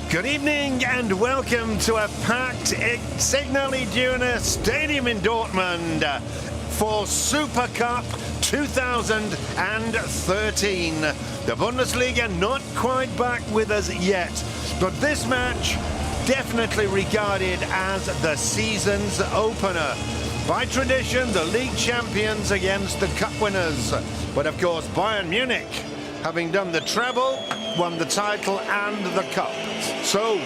Good evening and welcome to a packed Signal Iduna Stadium in Dortmund for Supercup 2013. The Bundesliga not quite back with us yet, but this match definitely regarded as the season's opener. By tradition, the league champions against the cup winners. But of course, Bayern Munich, having done the treble, won the title and the cup. So,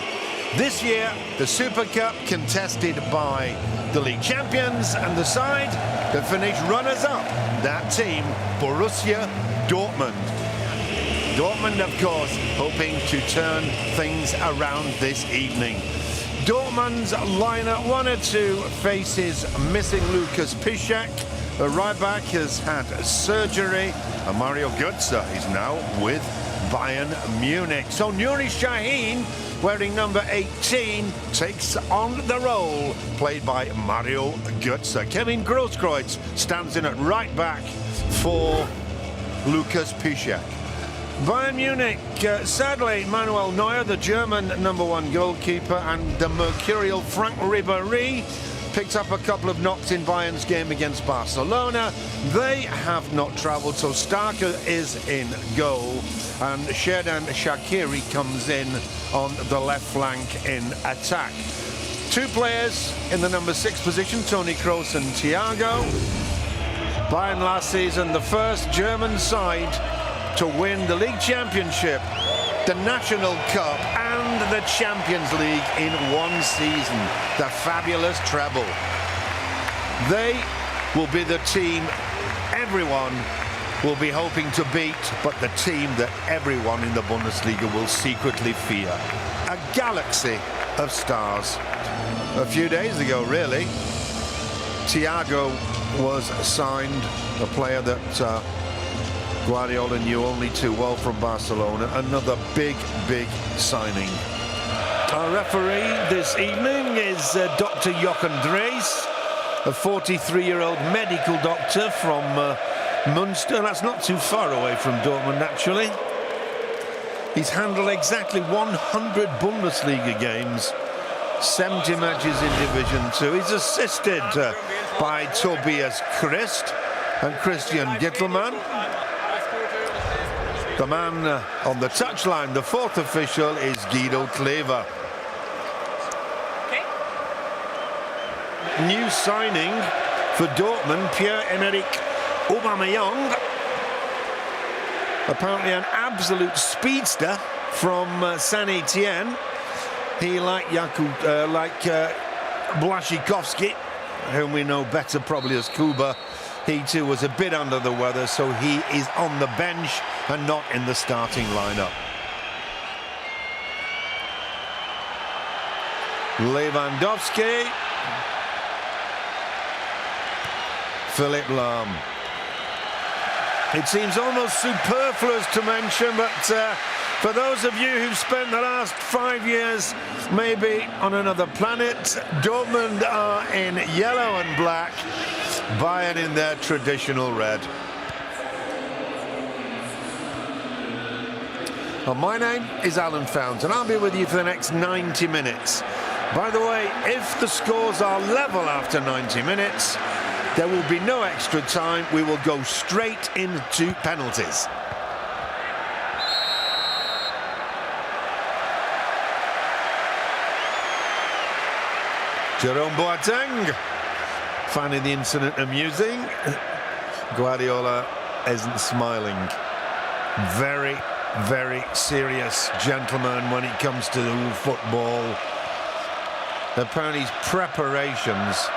this year, the Super Cup contested by the league champions and the side that finished runners-up. That team, Borussia Dortmund. Dortmund, of course, hoping to turn things around this evening. Dortmund's lineup 1 or 2 faces missing Lucas Piszczek. The right back has had surgery, and Mario Götze is now with Bayern Munich. So Nuri Sahin, wearing number 18, takes on the role played by Mario Götze. Kevin Grosskreutz stands in at right back for Lucas Piszczek. Bayern Munich, sadly, Manuel Neuer, the German #1 goalkeeper, and the mercurial Frank Ribéry picked up a couple of knocks in Bayern's game against Barcelona. They have not travelled, so Starker is in goal, and Xherdan Shaqiri comes in on the left flank in attack. 2 players in the number 6 position, Toni Kroos and Thiago. Bayern last season, the first German side to win the league championship, the National Cup and the Champions League in one season. The fabulous treble. They will be the team everyone will be hoping to beat, but the team that everyone in the Bundesliga will secretly fear. A galaxy of stars. A few days ago, really, Thiago was signed, a player that Guardiola knew only too well from Barcelona. Another big signing. Our referee this evening is Dr. Jochen Drees, a 43-year-old medical doctor from Münster. That's not too far away from Dortmund, actually. He's handled exactly 100 Bundesliga games, 70 matches in Division 2. He's assisted by Tobias Christ and Christian Gittelmann. The man on the touchline, the 4th official, is Guido Klever. New signing for Dortmund, Pierre-Emerick Aubameyang. Apparently an absolute speedster from Saint-Etienne. He, like Błaszczykowski, whom we know better probably as Kuba, he too was a bit under the weather, so he is on the bench and not in the starting lineup. Lewandowski. Philipp Lahm. It seems almost superfluous to mention, but for those of you who've spent the last 5 years maybe on another planet, Dortmund are in yellow and black, Bayern in their traditional red. Well, my name is Alan Fount, and I'll be with you for the next 90 minutes. By the way, if the scores are level after 90 minutes, there will be no extra time. We will go straight into penalties. Jerome Boateng, finding the incident amusing. Guardiola isn't smiling. Very serious gentleman when it comes to football. Apparently his preparations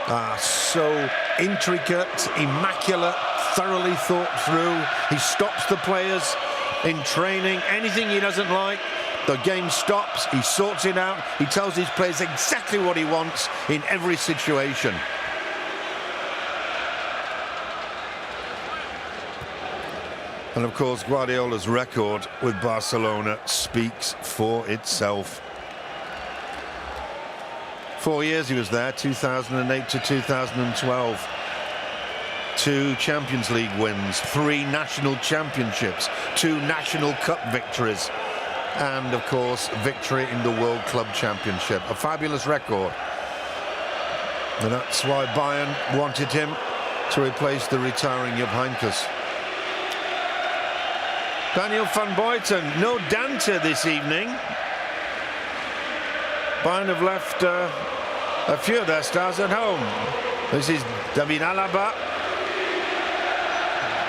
are so intricate, immaculate, thoroughly thought through. He stops the players in training. Anything he doesn't like, the game stops, he sorts it out. He tells his players exactly what he wants in every situation. And of course, Guardiola's record with Barcelona speaks for itself. 4 years he was there, 2008 to 2012. 2 Champions League wins, 3 national championships, 2 national cup victories. and, of course, victory in the World Club Championship. A fabulous record. And that's why Bayern wanted him to replace the retiring Jupp Heynckes. Daniel van Buiten, no Dante this evening. Bayern have left a few of their stars at home. This is David Alaba.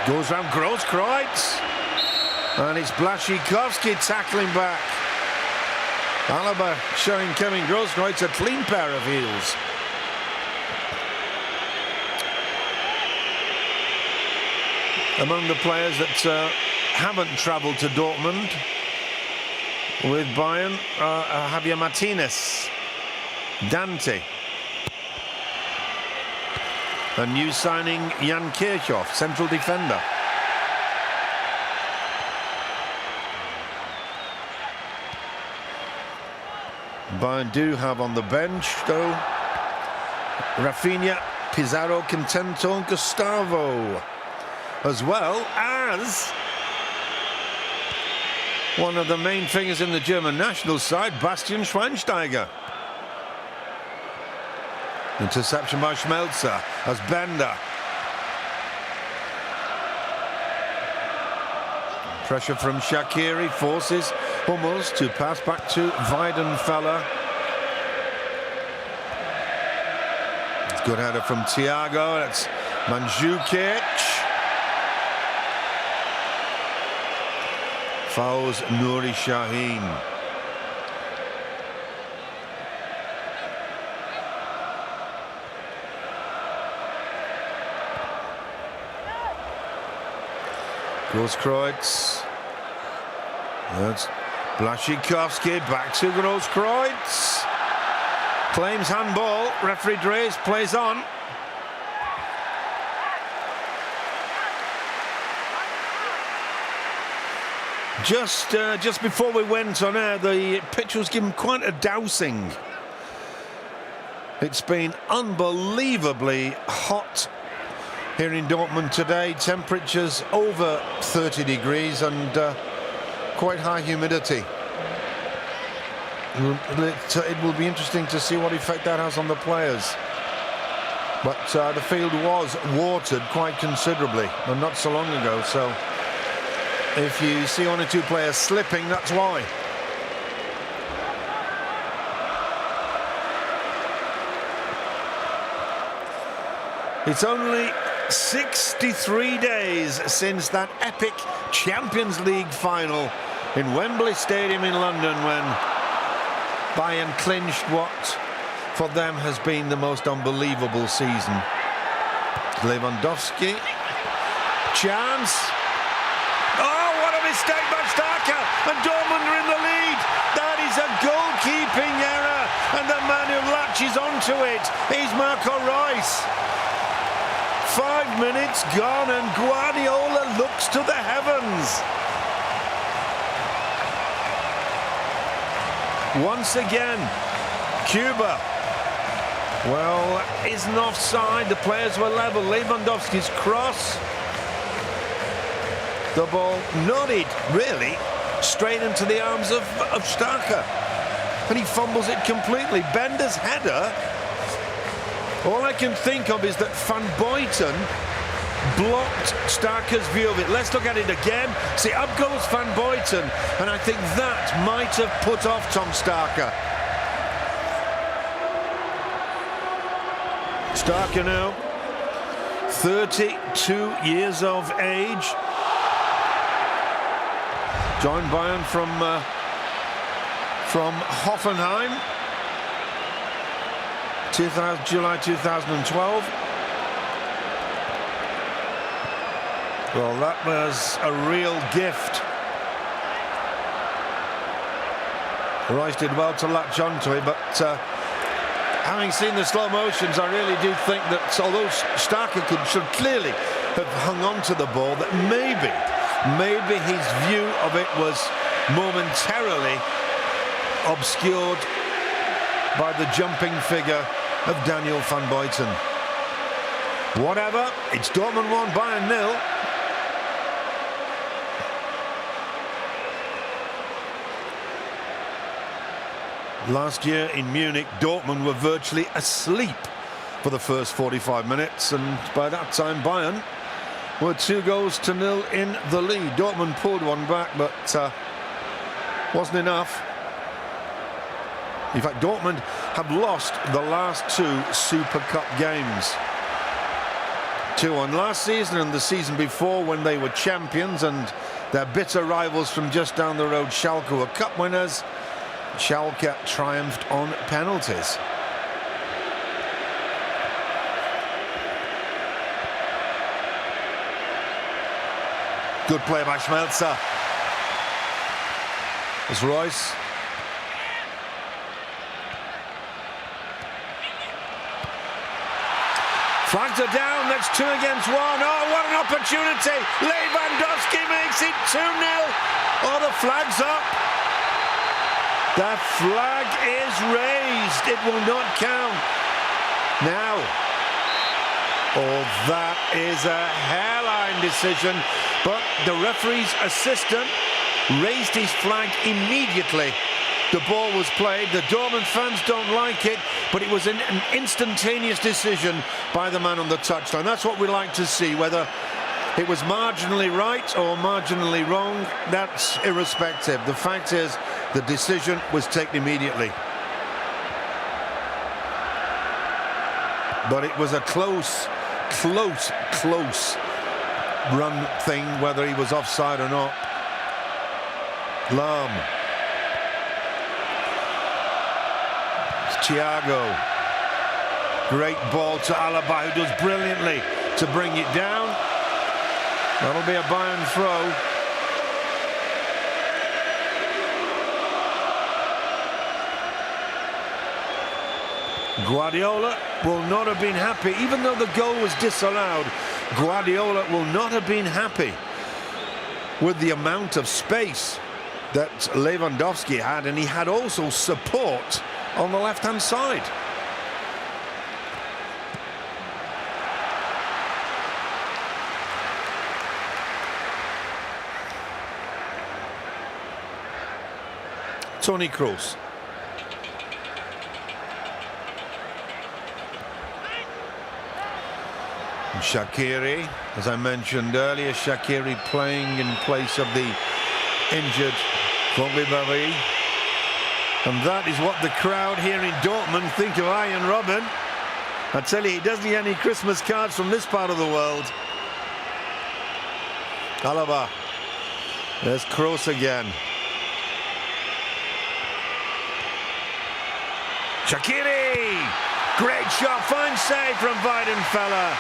Goes round Grosskreutz. And it's Błaszczykowski tackling back. Alaba showing Kevin Grosskreutz a clean pair of heels. Among the players that haven't travelled to Dortmund with Bayern, Javier Martinez, Dante, a new signing Jan Kirchhoff, central defender. Bayern do have on the bench, though, Rafinha, Pizarro, Contento, and Gustavo, as well as one of the main figures in the German national side, Bastian Schweinsteiger. Interception by Schmelzer as Bender. Pressure from Shaqiri forces Hummels to pass back to Weidenfeller. Good header from Thiago. That's Mandzukic. Fouls Nuri Sahin. Grosskreutz. That's Błaszczykowski back to Grosskreutz. Claims handball. Referee Drees plays on. Just before we went on air, the pitch was given quite a dousing. It's been unbelievably hot here in Dortmund today. Temperatures over 30 degrees and quite high humidity. It will be interesting to see what effect that has on the players. But the field was watered quite considerably, and not so long ago, so if you see one or two players slipping, that's why. It's only 63 days since that epic Champions League final in Wembley Stadium in London, when Bayern clinched what for them has been the most unbelievable season. Lewandowski, chance. Oh, what a mistake by Starker, and Dortmund are in the lead. That is a goalkeeping error, and the man who latches onto it is Marco Reus. 5 minutes gone and Guardiola looks to the heavens. Once again, Cuba, well, isn't offside. The players were level. Lewandowski's cross. The ball nodded, really, straight into the arms of Starker. And he fumbles it completely. Bender's header, all I can think of is that Van Buiten blocked Starker's view of it. Let's look at it again. See, up goes Van Buiten, and I think that might have put off Tom Starker. Starker now, 32 years of age. Joined Bayern from Hoffenheim. July 2012. Well, that was a real gift. Royce did well to latch onto it, but having seen the slow motions, I really do think that although Starker should clearly have hung on to the ball, that maybe his view of it was momentarily obscured by the jumping figure of Daniel van Buiten. Whatever, it's Dortmund 1, Bayern 0. Last year in Munich, Dortmund were virtually asleep for the first 45 minutes, and by that time Bayern were 2-0 in the lead. Dortmund pulled one back, but wasn't enough. In fact, Dortmund have lost the last 2 Super Cup games. 2-1 last season and the season before when they were champions, and their bitter rivals from just down the road, Schalke, were cup winners. Schalke triumphed on penalties. Good play by Schmelzer. It's Royce. Flags are down, that's 2 against 1. Oh, what an opportunity. Lewandowski makes it 2-0. Oh, the flag's up. The flag is raised. It will not count. Now, oh, that is a hairline decision. But the referee's assistant raised his flag immediately. The ball was played. The Dortmund fans don't like it, but it was an instantaneous decision by the man on the touchline. That's what we like to see. Whether it was marginally right or marginally wrong, that's irrespective. The fact is, the decision was taken immediately. But it was a close run thing, whether he was offside or not. Lahm. Thiago. Great ball to Alemã, who does brilliantly to bring it down. That'll be a Bayern throw. Guardiola will not have been happy, even though the goal was disallowed. Guardiola will not have been happy with the amount of space that Lewandowski had, and he had also support on the left-hand side. Toni Kroos. Shaqiri, as I mentioned earlier, Shaqiri playing in place of the injured Ribéry. And that is what the crowd here in Dortmund think of Arjen Robben. I tell you, he doesn't get any Christmas cards from this part of the world. Alaba. There's Kroos again. Shaqiri! Great shot, fine save from Weidenfeller.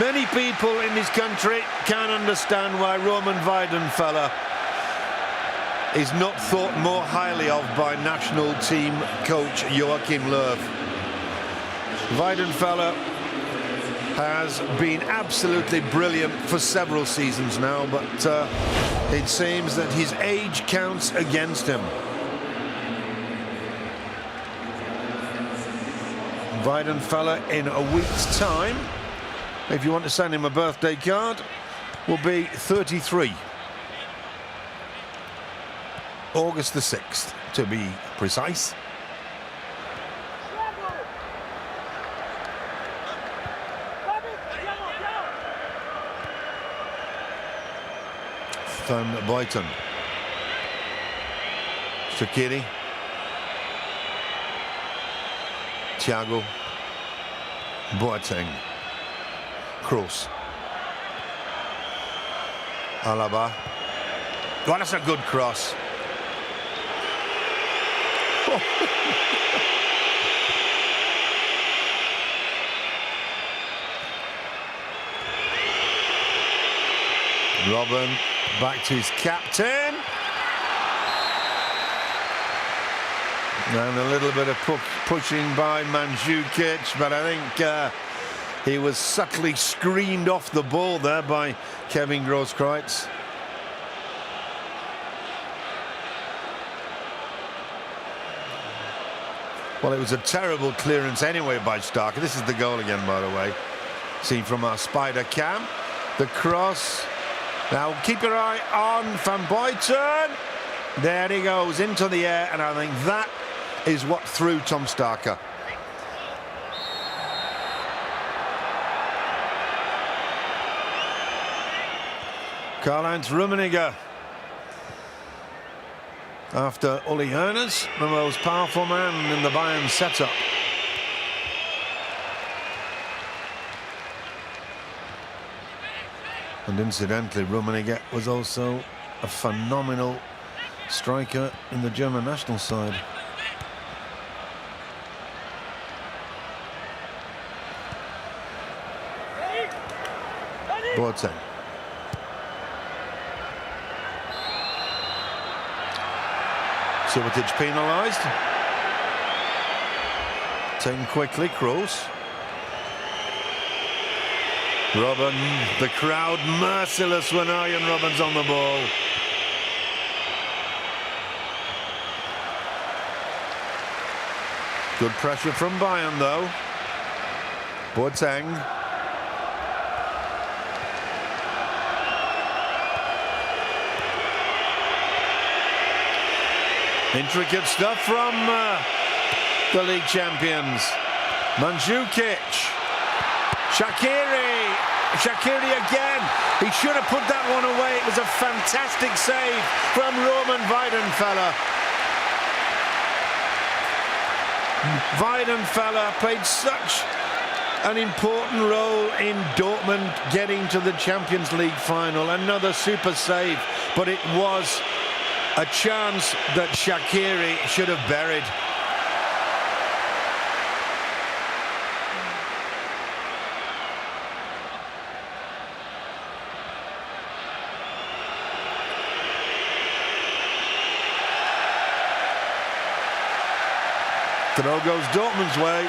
Many people in this country can't understand why Roman Weidenfeller is not thought more highly of by national team coach Joachim Löw. Weidenfeller has been absolutely brilliant for several seasons now, but it seems that his age counts against him. Weidenfeller in a week's time, if you want to send him a birthday card, will be 33. August the 6th, to be precise. Van Buiten. Shaqiri. Thiago. Boateng. Kroos. Alaba. Oh, that's a good cross. Robben back to his captain. And a little bit of pushing by Mandzukic, but I think he was subtly screened off the ball there by Kevin Grosskreutz. Well, it was a terrible clearance anyway by Stark. This is the goal again, by the way, seen from our spider cam. The cross. Now keep your eye on Van Buiten. There he goes into the air, and I think that is what threw Tom Starker. Karl-Heinz Rummenigge, after Uli Hoeneß, the most powerful man in the Bayern setup. And incidentally, Rummenigge was also a phenomenal striker in the German national side. Boateng. Subotic penalised. Taken quickly, Kroos. Robben, the crowd merciless when Arjen Robben's on the ball. Good pressure from Bayern though. Boateng. Intricate stuff from the league champions. Mandzukic. Shaqiri again. He should have put that one away. It was a fantastic save from Roman Weidenfeller. Weidenfeller played such an important role in Dortmund getting to the Champions League final. Another super save, but it was a chance that Shaqiri should have buried. Throw goes Dortmund's way.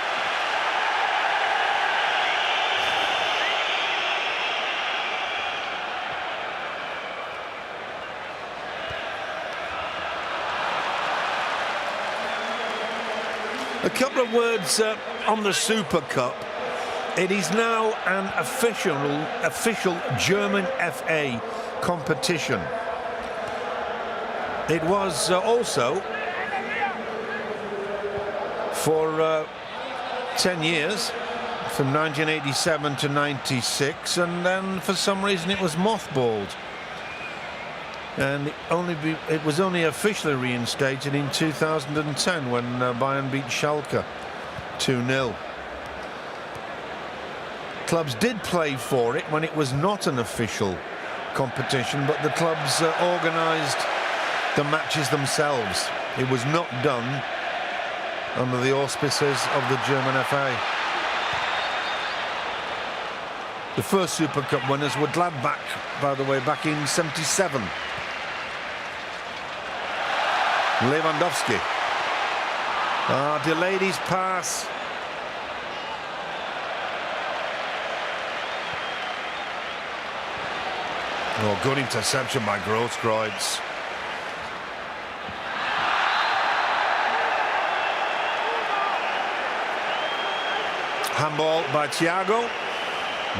A couple of words on the Super Cup. It is now an official German FA competition. It was also for 10 years, from 1987 to 96, and then for some reason it was mothballed. And it was only officially reinstated in 2010 when Bayern beat Schalke 2-0. Clubs did play for it when it was not an official competition, but the clubs organised the matches themselves. It was not done under the auspices of the German FA. The first Super Cup winners were Gladbach, by the way, back in '77. Lewandowski. Delayed his pass. Oh, good interception by Grosskreutz. Handball by Thiago.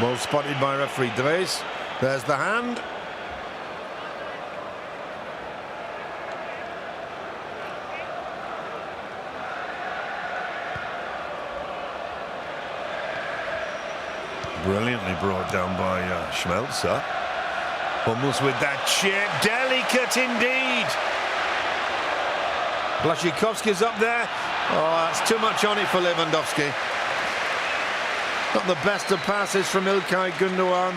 Well spotted by referee Dres. There's the hand. Brilliantly brought down by Schmelzer. Almost with that chip. Delicate indeed. Blaszczykowski's up there. Oh, that's too much on it for Lewandowski. Not the best of passes from İlkay Gündoğan.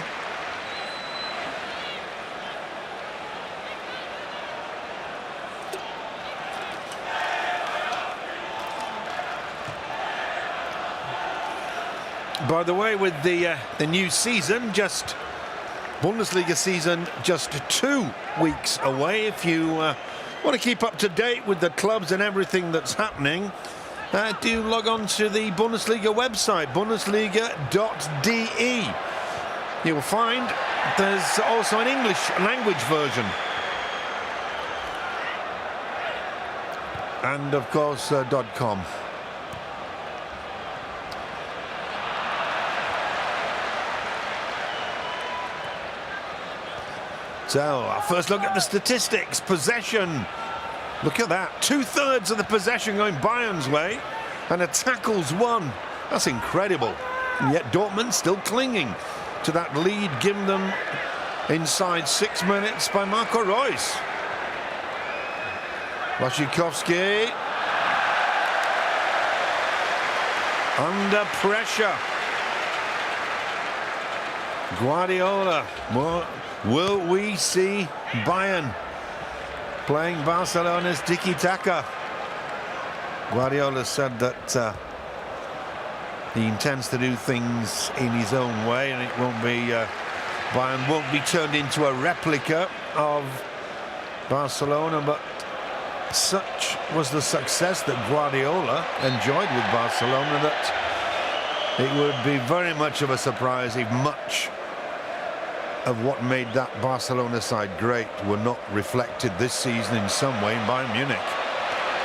By the way, with the new season, just Bundesliga season, just 2 weeks away. If you want to keep up to date with the clubs and everything that's happening, do log on to the Bundesliga website, bundesliga.de. You'll find there's also an English language version. And of course, .com. So, our first look at the statistics. Possession Look at that. 2/3 of the possession going Bayern's way, and a tackle's won. That's incredible. And yet Dortmund still clinging to that lead given them inside 6 minutes by Marco Reus. Błaszczykowski under pressure. Guardiola. Will we see Bayern playing Barcelona's tiki-taka? Guardiola said that he intends to do things in his own way, and it won't be Bayern won't be turned into a replica of Barcelona, but such was the success that Guardiola enjoyed with Barcelona that it would be very much of a surprise if much of what made that Barcelona side great were not reflected this season in some way in Bayern Munich.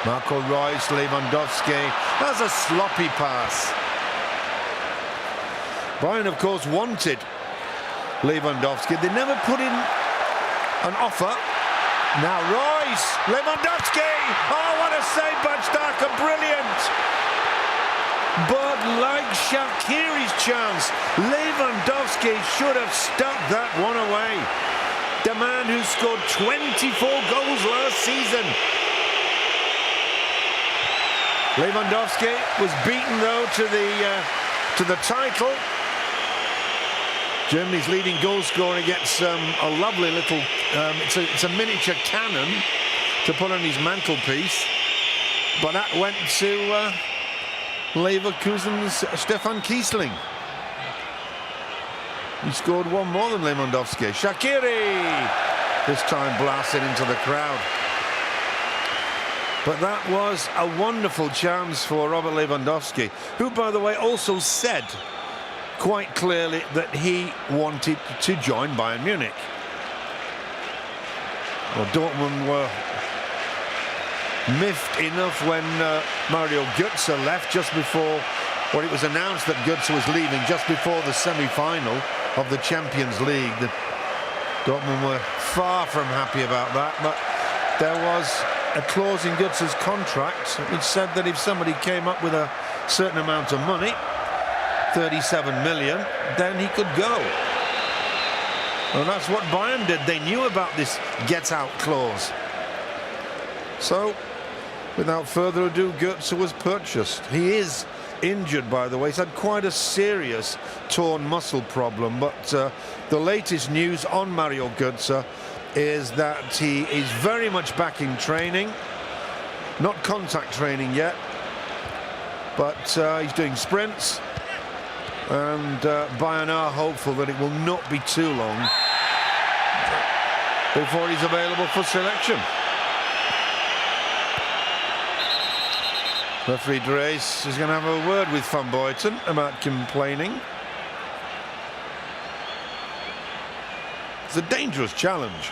Marco Reus, Lewandowski. That's a sloppy pass. Bayern, of course, wanted Lewandowski. They never put in an offer. Now Reus, Lewandowski. Oh, what a save by Starker, brilliant. But like Shaqiri's chance, Lewandowski should have stuck that one away. The man who scored 24 goals last season. Lewandowski was beaten though to the title. Germany's leading goal scorer gets a lovely little, it's a miniature cannon to put on his mantelpiece, but that went to Leverkusen's Stefan Kiesling. He scored one more than Lewandowski. Shaqiri this time blasted into the crowd. But that was a wonderful chance for Robert Lewandowski, who, by the way, also said quite clearly that he wanted to join Bayern Munich. Well, Dortmund were miffed enough when Mario Götze left just before, well, it was announced that Götze was leaving just before the semi-final of the Champions League. Dortmund were far from happy about that, but there was a clause in Götze's contract which said that if somebody came up with a certain amount of money, 37 million, then he could go. And that's what Bayern did. They knew about this get-out clause. So, without further ado, Götze was purchased. He is injured, by the way. He's had quite a serious torn muscle problem, but the latest news on Mario Götze is that he is very much back in training. Not contact training yet, but he's doing sprints. And Bayern are hopeful that it will not be too long before he's available for selection. Referee Drees is going to have a word with Van Buiten about complaining. It's a dangerous challenge.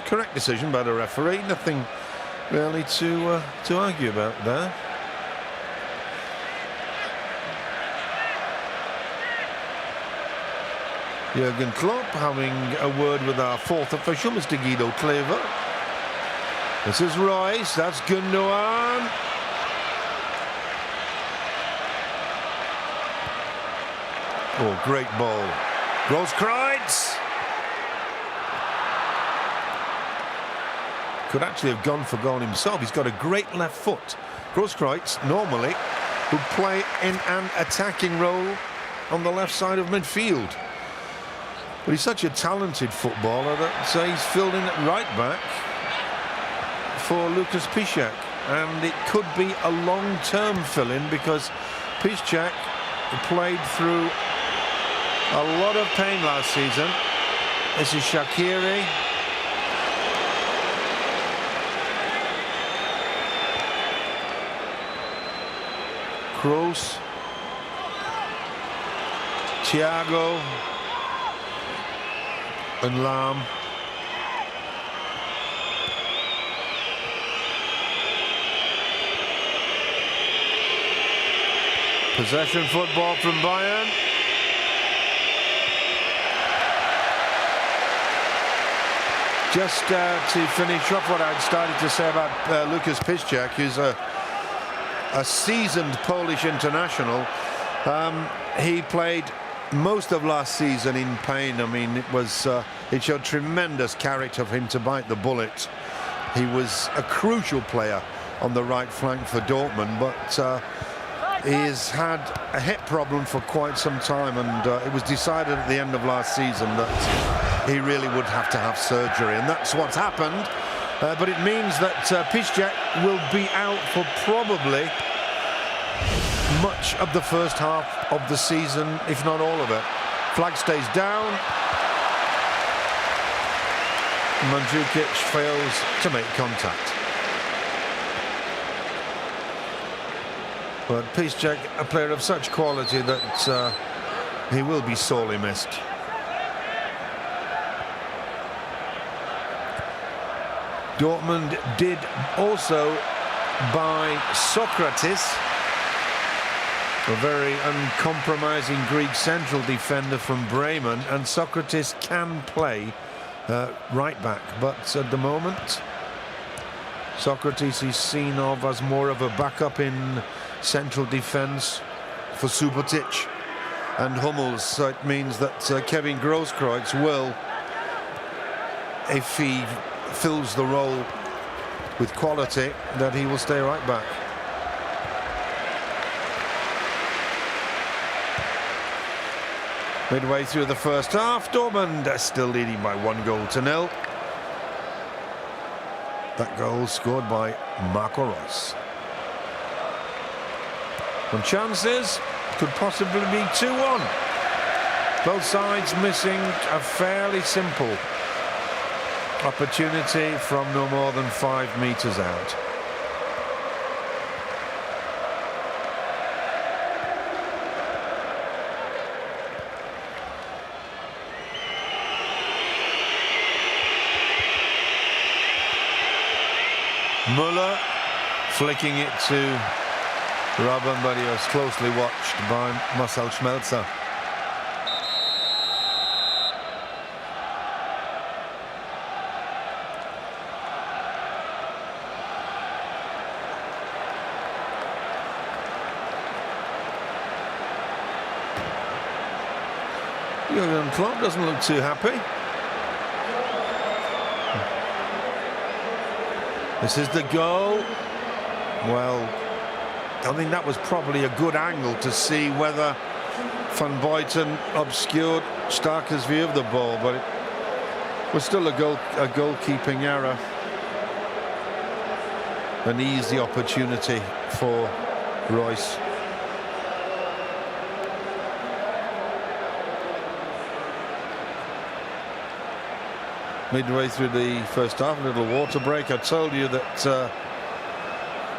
Correct decision by the referee. Nothing really to argue about there. Jurgen Klopp having a word with our fourth official, Mr. Guido Klever. This is Reus, that's Gundogan. Oh, great ball. Grosskreutz. Could actually have gone for goal himself. He's got a great left foot. Grosskreutz normally would play in an attacking role on the left side of midfield. But he's such a talented footballer that he's filled in at right back for Lucas Piszczek, and it could be a long-term fill-in because Piszczek played through a lot of pain last season. This is Shaqiri. Kroos. Thiago. And Lahm. Possession football from Bayern. Just to finish off what I'd started to say about Lucas Piszczek, who's a seasoned Polish international. He played most of last season in pain. I mean, it showed tremendous character for him to bite the bullet. He was a crucial player on the right flank for Dortmund, but he has had a hip problem for quite some time, and it was decided at the end of last season that he really would have to have surgery, and that's what's happened. But it means that Piszczek will be out for probably much of the first half of the season, if not all of it. Flag stays down. Mandzukic fails to make contact. But Piszczek, a player of such quality that he will be sorely missed. Dortmund did also buy Socrates, a very uncompromising Greek central defender from Bremen, and Socrates can play right back, but at the moment Socrates is seen of as more of a backup in central defence for Subotic and Hummels, so it means that Kevin Grosskreutz will, if he fills the role with quality, that he will stay right back. Midway through the first half, Dortmund still leading by 1-0. That goal scored by Marco Reus. And chances could possibly be 2-1. Both sides missing a fairly simple opportunity from no more than 5 meters out. Müller flicking it to Robben, but he was closely watched by Marcel Schmelzer. Jurgen Klopp doesn't look too happy. This is the goal. Well, I think that was probably a good angle to see whether Van Buiten obscured Starker's view of the ball, but it was still a goalkeeping error. An easy opportunity for Reus. Midway through the first half, a little water break. I told you that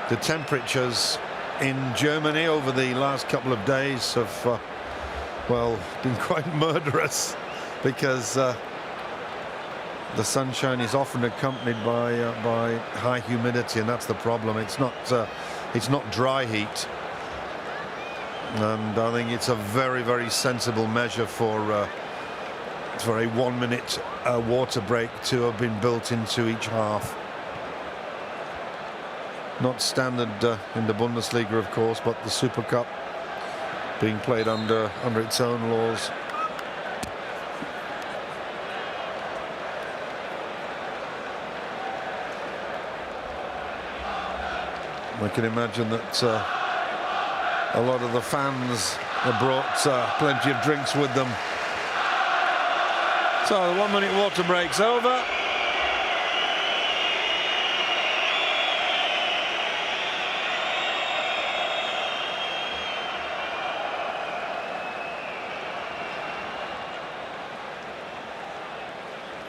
the temperatures in Germany over the last couple of days have, well, been quite murderous, because the sunshine is often accompanied by high humidity, and that's the problem. It's not dry heat, and I think it's a very, very sensible measure for a 1-minute water break to have been built into each half. Not standard in the Bundesliga, of course, but the Supercup being played under its own laws. I can imagine that a lot of the fans have brought plenty of drinks with them. So the 1-minute water break's over.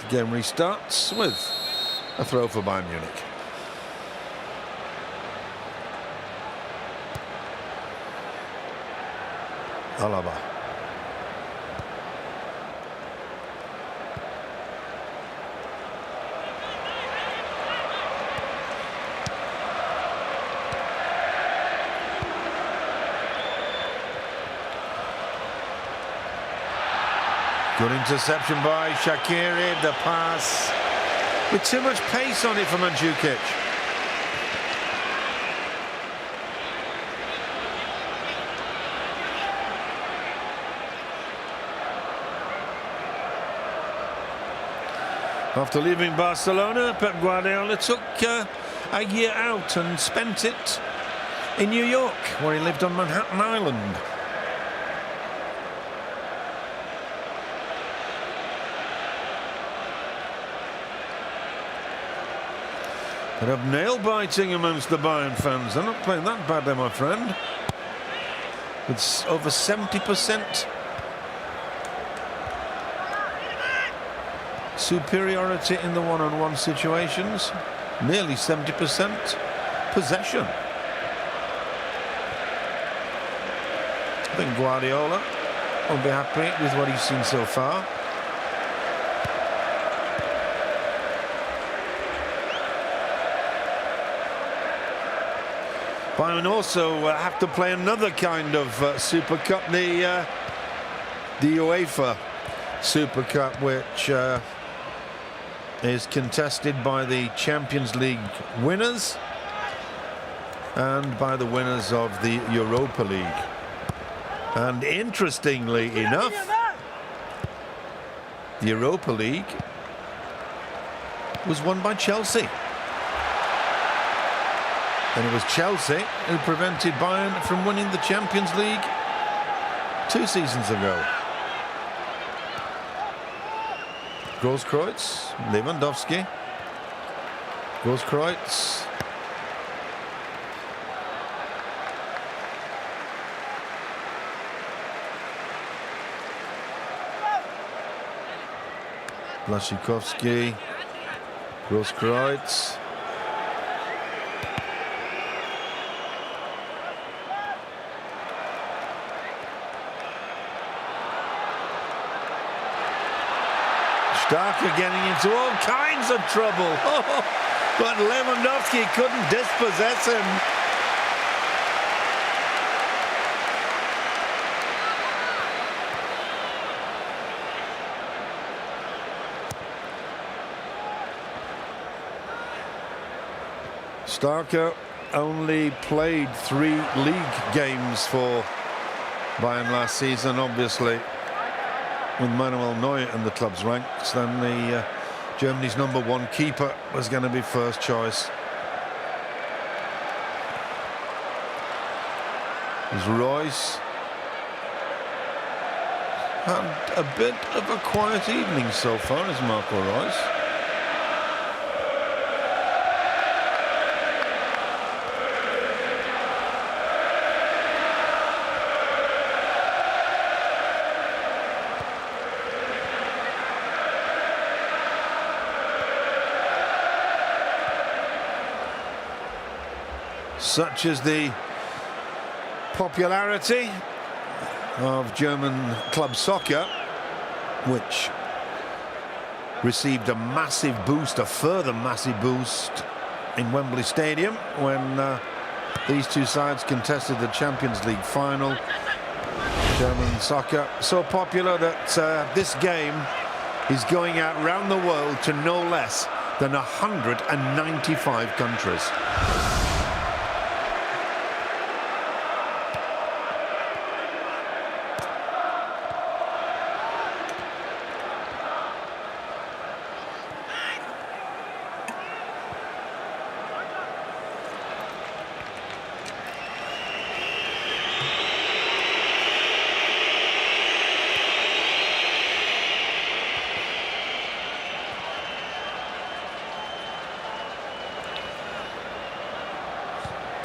The game restarts with a throw for Bayern Munich. Alemã. Good interception by Shaqiri. The pass with too much pace on it for Mandzukic. After leaving Barcelona, Pep Guardiola took a year out and spent it in New York, where he lived on Manhattan Island. Bit of nail-biting amongst the Bayern fans. They're not playing that badly, my friend. It's over 70% superiority in the one-on-one situations. Nearly 70% possession. I think Guardiola will be happy with what he's seen so far. Bayern also have to play another kind of Super Cup, the UEFA Super Cup, which is contested by the Champions League winners and by the winners of the Europa League. And interestingly enough, the Europa League was won by Chelsea. And it was Chelsea who prevented Bayern from winning the Champions League 2 seasons ago. Großkreuz, Lewandowski, Großkreuz. Blaszczykowski, Großkreuz. Starker getting into all kinds of trouble. But Lewandowski couldn't dispossess him. Starker only played 3 league games for Bayern last season, obviously. With Manuel Neuer in the club's ranks, then the Germany's #1 keeper was going to be first choice. There's Royce. Had a bit of a quiet evening so far, is Marco Royce. Such is the popularity of German club soccer, which received a massive boost, a further massive boost in Wembley Stadium when these two sides contested the Champions League final. German soccer so popular that this game is going out round the world to no less than 195 countries.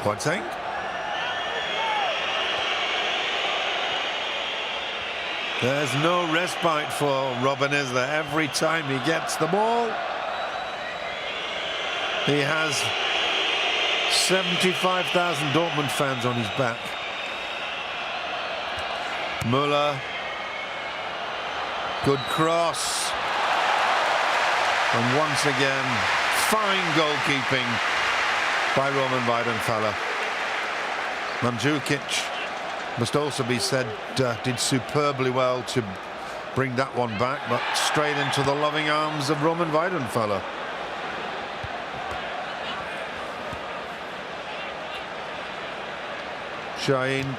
Boateng. There's no respite for Robben, is there? Every time he gets the ball, he has 75,000 Dortmund fans on his back. Müller, good cross, and once again, fine goalkeeping by Roman Weidenfeller. Mandzukic, must also be said, did superbly well to bring that one back, but straight into the loving arms of Roman Weidenfeller. Shaheen.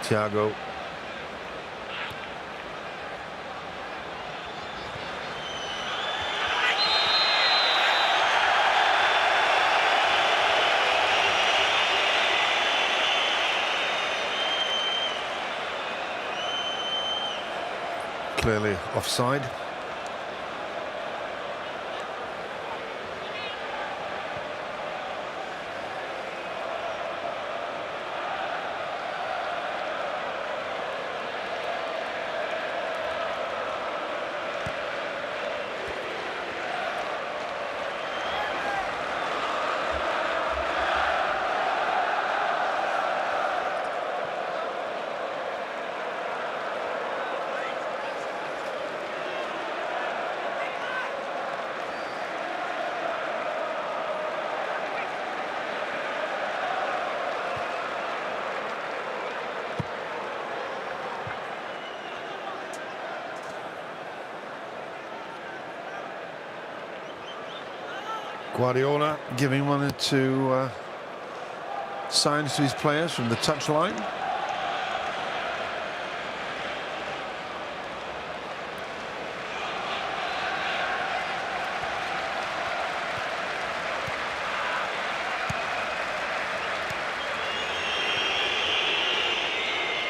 Thiago. Clearly offside. Guardiola giving one or two signs to his players from the touchline.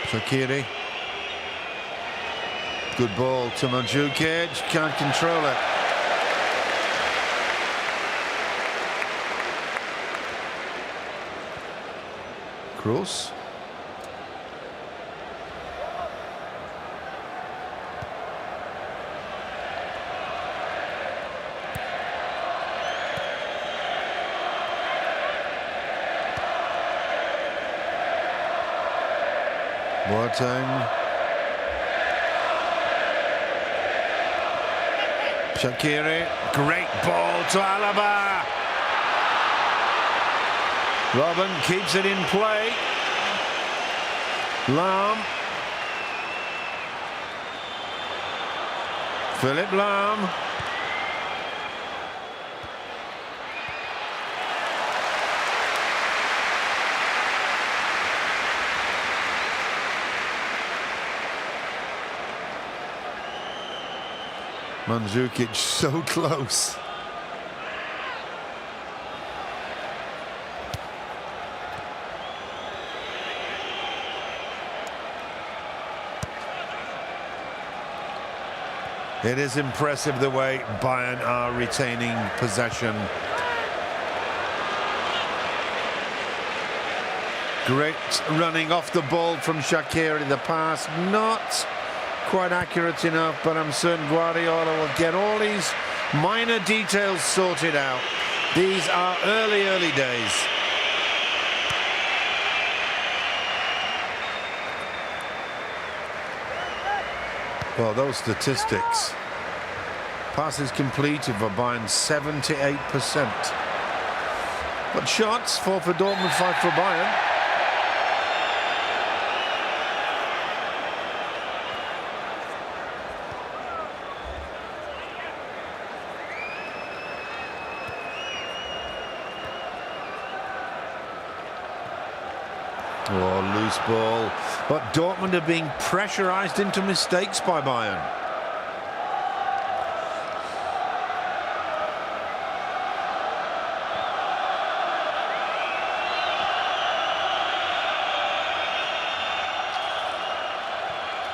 Shaqiri. Good ball to Mandzukic, can't control it. Cross. Boateng. Shaqiri. Great ball to Alemã. Robin keeps it in play. Lahm. Philipp Lahm. Mandzukic so close. It is impressive the way Bayern are retaining possession. Great running off the ball from Shaqiri. The pass not quite accurate enough, but I'm certain Guardiola will get all these minor details sorted out. These are early days. Well, those statistics. Passes completed for Bayern 78%. But shots, 4 for Dortmund, 5 for Bayern. Oh, loose ball. But Dortmund are being pressurised into mistakes by Bayern.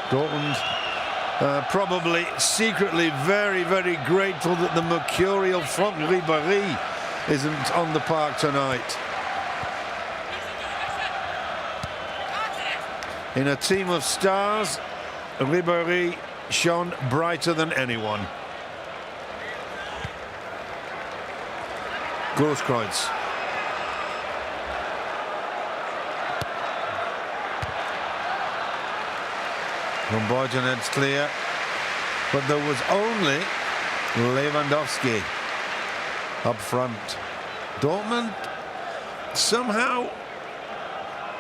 Dortmund probably secretly very grateful that the mercurial Franck Ribéry isn't on the park tonight. In a team of stars, Ribéry shone brighter than anyone. Grosskreutz. Von Boyden's clear, but there was only Lewandowski up front. Dortmund somehow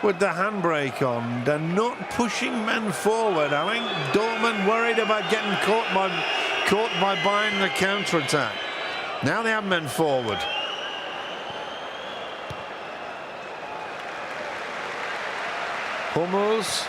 with the handbrake on, they're not pushing men forward. I think Dortmund worried about getting caught by Bayern in the counter-attack. Now they have men forward. Hummels.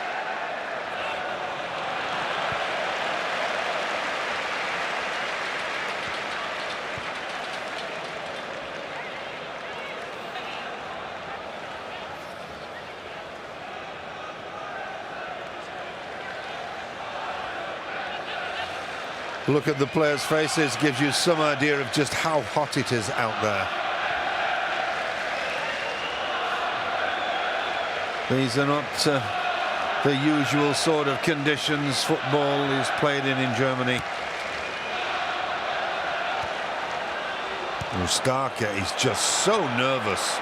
Look at the players' faces, gives you some idea of just how hot it is out there. These are not the usual sort of conditions football is played in Germany. Starker is just so nervous.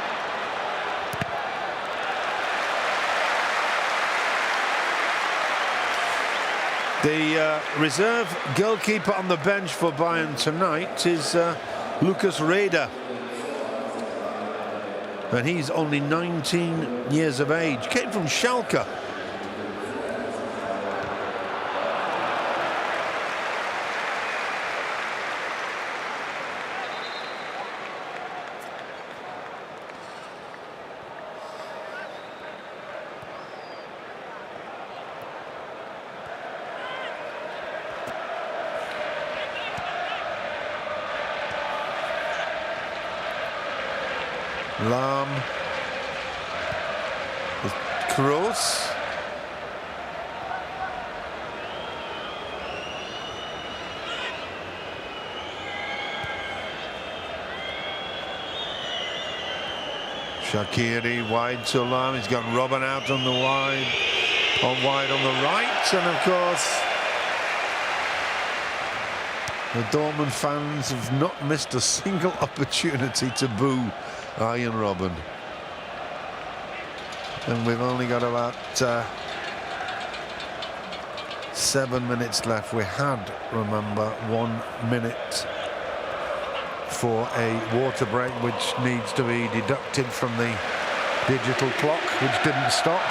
The reserve goalkeeper on the bench for Bayern tonight is Lucas Rader. And he's only 19 years of age. Came from Schalke. Lahm with Kroos. Shaqiri wide to Lahm. He's got Robben out on the wide on the right, and of course the Dortmund fans have not missed a single opportunity to boo Arjen Robben. And we've only got about 7 minutes left. We had, remember, 1 minute for a water break, which needs to be deducted from the digital clock, which didn't stop.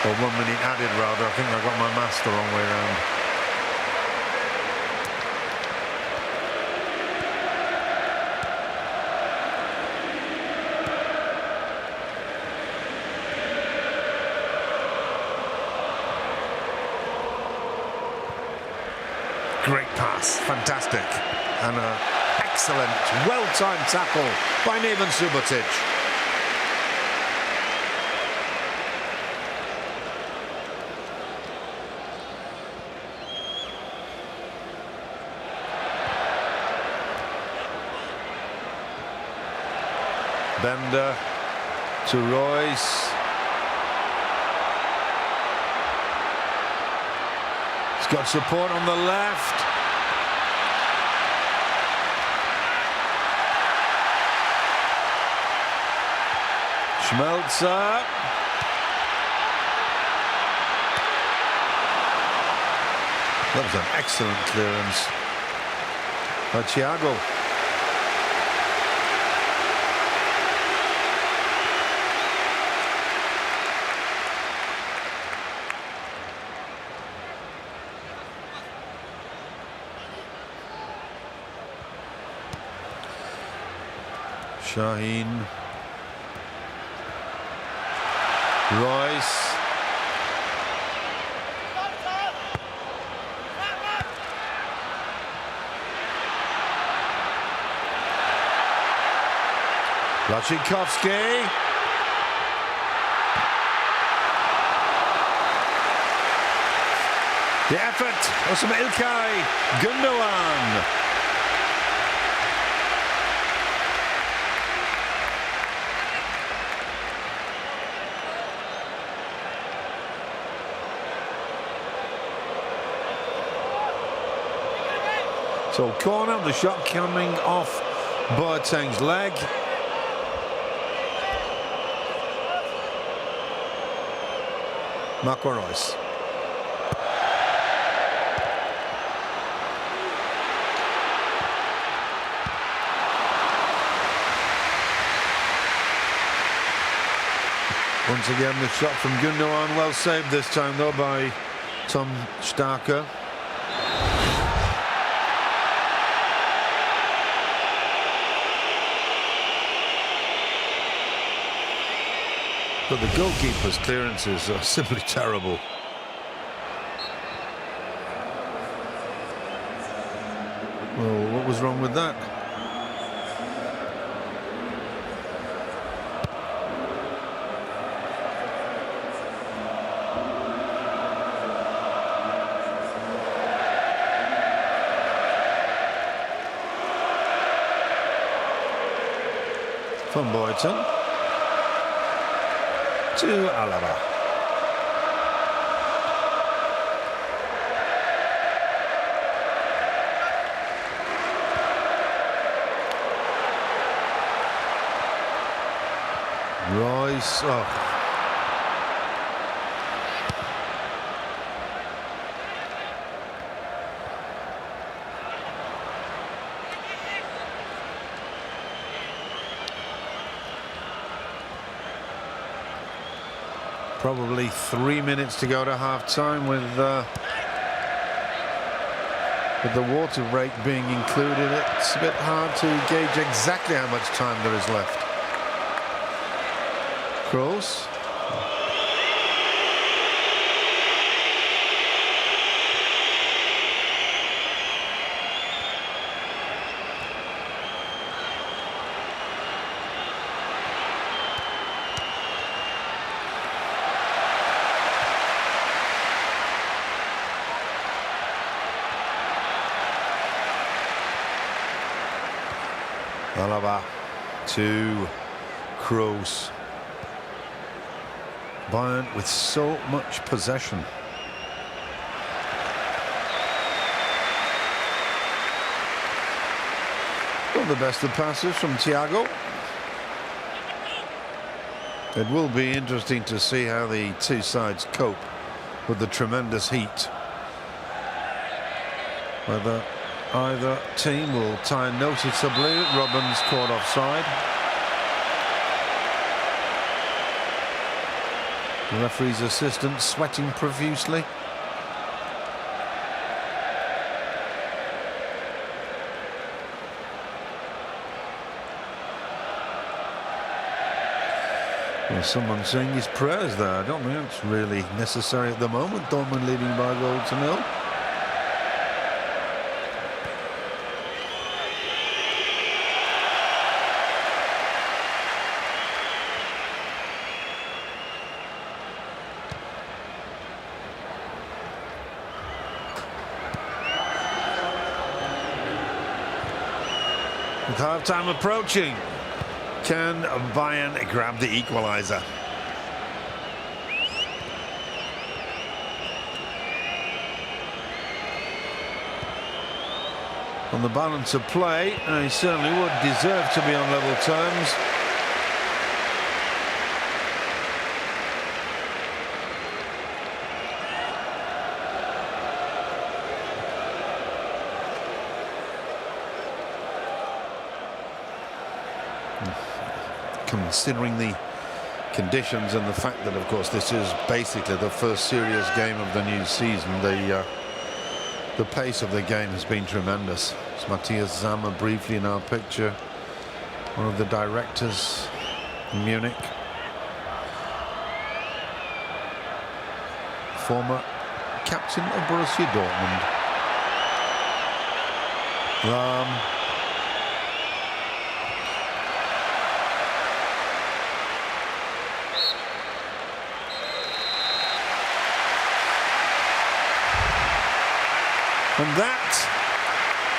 Or 1 minute added, rather. I think I got my maths the wrong way around. Great pass, fantastic, and an excellent, well-timed tackle by Neven Subotic. Bender to Royce. He's got support on the left. Schmelzer. That was an excellent clearance by Thiago. Şahin. Royce. Lashikovsky. The effort, Osman İlkay, Gündoğan. So corner, the shot coming off Boateng's leg. Marco Reus. Once again, the shot from Gündoğan, well saved this time though by Tom Starker. But the goalkeeper's clearances are simply terrible. Well, what was wrong with that? From Boyton to Alemã. Royce. Oh. Probably 3 minutes to go to half-time with the water break being included. It's a bit hard to gauge exactly how much time there is left. Kroos. Alemã to Kroos. Bayern with so much possession. Not the best of passes from Thiago. It will be interesting to see how the two sides cope with the tremendous heat. Whether either team will tie noticeably. Robben's caught offside. The referee's assistant sweating profusely. Well, someone saying his prayers there. I don't think it's really necessary at the moment. Dortmund leading by a goal to nil. With half-time approaching, can Bayern grab the equaliser? On the balance of play, he certainly would deserve to be on level terms. Considering the conditions and the fact that, of course, this is basically the first serious game of the new season, the pace of the game has been tremendous. It's Matthias Sammer briefly in our picture, one of the directors in Munich, former captain of Borussia Dortmund. And that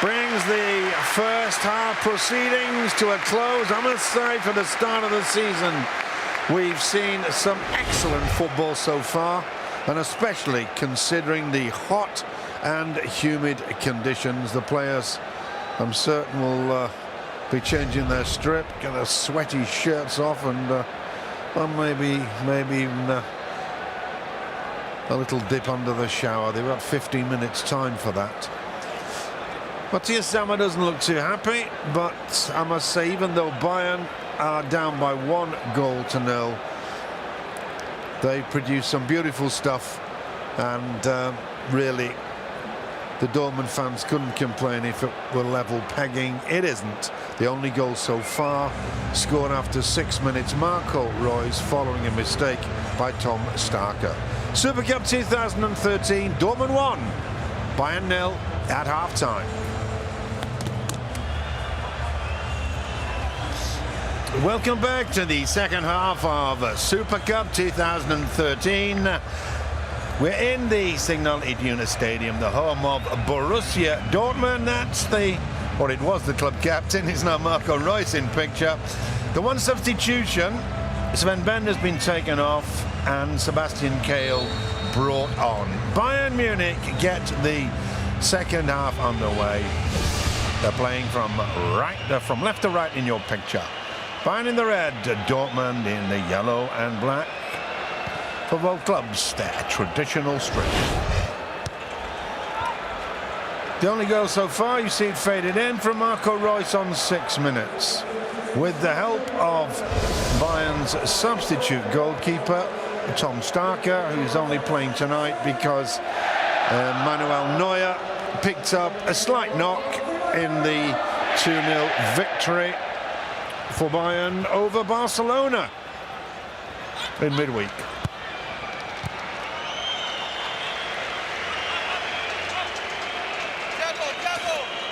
brings the first half proceedings to a close. I must say, for the start of the season, we've seen some excellent football so far, and especially considering the hot and humid conditions. The players, I'm certain, will be changing their strip, get their sweaty shirts off, and well, maybe even a little dip under the shower. They've got 15 minutes time for that. Matthias Sammer doesn't look too happy, but I must say, even though Bayern are down by 1 goal to 0, they produce some beautiful stuff, and really the Dortmund fans couldn't complain if it were level pegging. It isn't. The only goal so far scored after 6 minutes. Marco Reus following a mistake by Tom Starker. Super Cup 2013, Dortmund 1, Bayern 0 at half-time. Welcome back to the second half of Super Cup 2013. We're in the Signal Iduna Stadium, the home of Borussia Dortmund. It was the club captain. It's now Marco Reus in picture. The one substitution, Sven Bender's been taken off and Sebastian Kehl brought on. Bayern Munich get the second half underway. They're playing from left to right in your picture. Bayern in the red, Dortmund in the yellow and black. For both clubs, their traditional strength. The only goal so far, you see it faded in from Marco Reus on 6 minutes. With the help of Bayern's substitute goalkeeper, Tom Starker, who's only playing tonight because Manuel Neuer picked up a slight knock in the 2-0 victory for Bayern over Barcelona in midweek.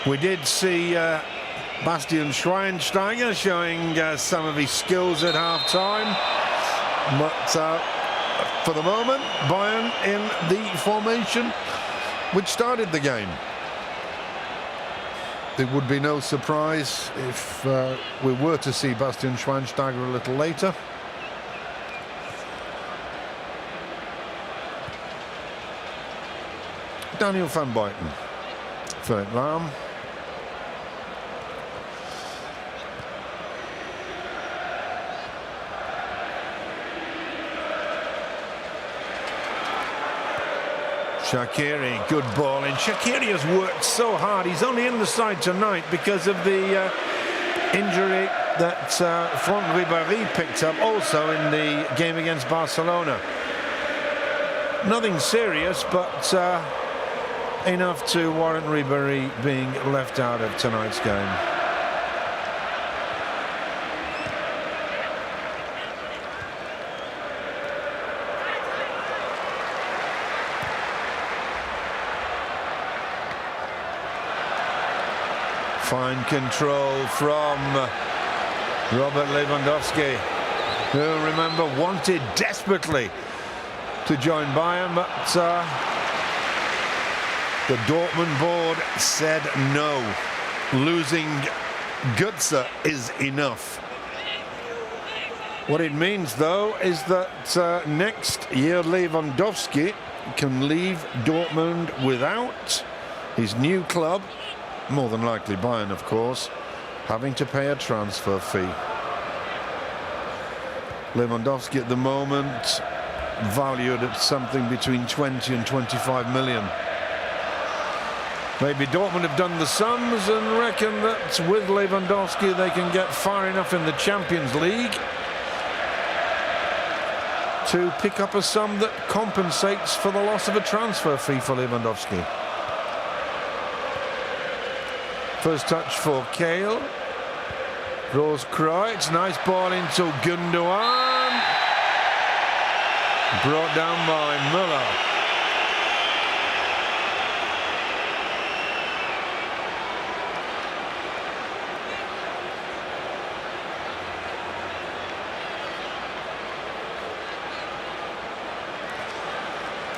We did see Bastian Schweinsteiger showing some of his skills at half-time, but for the moment, Bayern in the formation which started the game. It would be no surprise if we were to see Bastian Schweinsteiger a little later. Daniel van Buiten, Philip Lahm. Shaqiri, good ball in. Shaqiri has worked so hard. He's only in the side tonight because of the injury that Franck Ribéry picked up also in the game against Barcelona. Nothing serious, but enough to warrant Ribéry being left out of tonight's game. Fine control from Robert Lewandowski, who, remember, wanted desperately to join Bayern, but the Dortmund board said no. Losing Götze is enough. What it means, though, is that next year Lewandowski can leave Dortmund without his new club, more than likely Bayern, of course, having to pay a transfer fee. Lewandowski at the moment valued at something between 20 and 25 million. Maybe Dortmund have done the sums and reckon that with Lewandowski they can get far enough in the Champions League to pick up a sum that compensates for the loss of a transfer fee for Lewandowski. First touch for Kehl. Draws Kreuz. Nice ball into Gundogan. Brought down by Müller.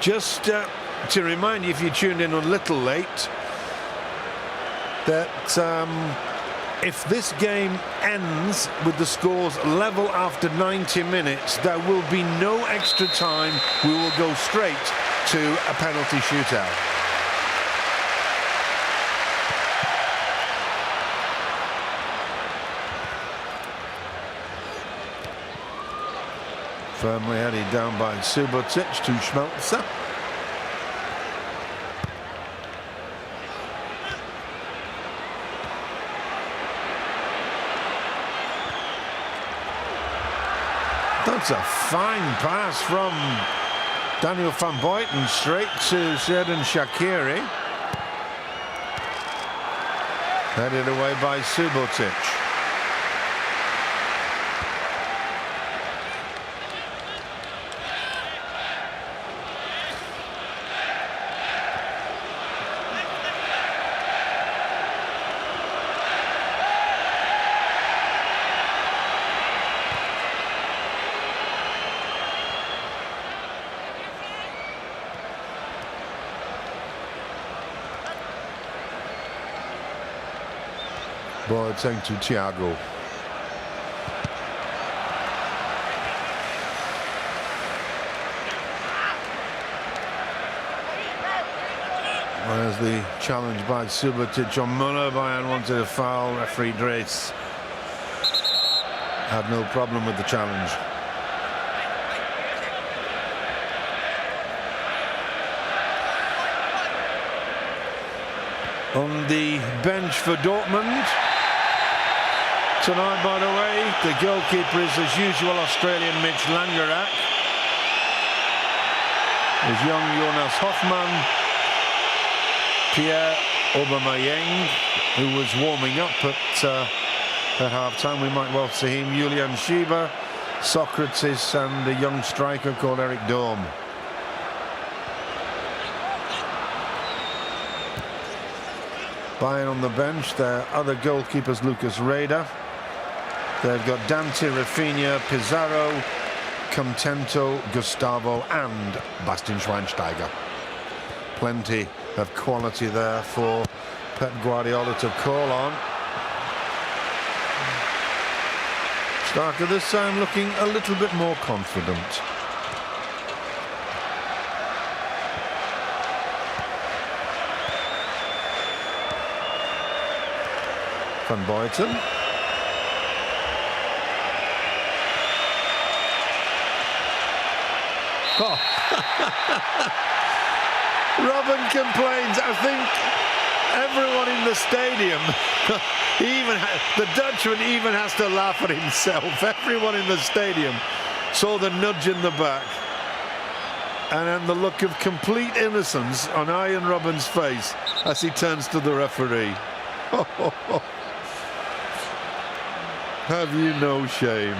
Just to remind you, if you tuned in a little late, that if this game ends with the scores level after 90 minutes, there will be no extra time. We will go straight to a penalty shootout. Firmly headed down by Subotic to Schmelzer. That's a fine pass from Daniel van Buiten straight to Xherdan Shaqiri. Headed away by Subotic. Boateng to Thiago. There's the challenge by Subotic on Muller. Bayern wanted a foul. Referee Drace had no problem with the challenge. On the bench for Dortmund tonight, by the way, the goalkeeper is, as usual, Australian Mitch Langerak. There's young Jonas Hoffmann, Pierre Aubameyang, who was warming up at half-time. We might well see him. Julian Schieber, Socrates, and a young striker called Eric Dorm. Bayern on the bench, their other goalkeepers, Lucas Reda. They've got Dante, Rafinha, Pizarro, Contento, Gustavo, and Bastian Schweinsteiger. Plenty of quality there for Pep Guardiola to call on. Starker this time looking a little bit more confident. Van Buiten. Oh. Robin complains. I think everyone in the stadium, the Dutchman even has to laugh at himself. Everyone in the stadium saw the nudge in the back and then the look of complete innocence on Ian Robin's face as he turns to the referee. Have you no shame?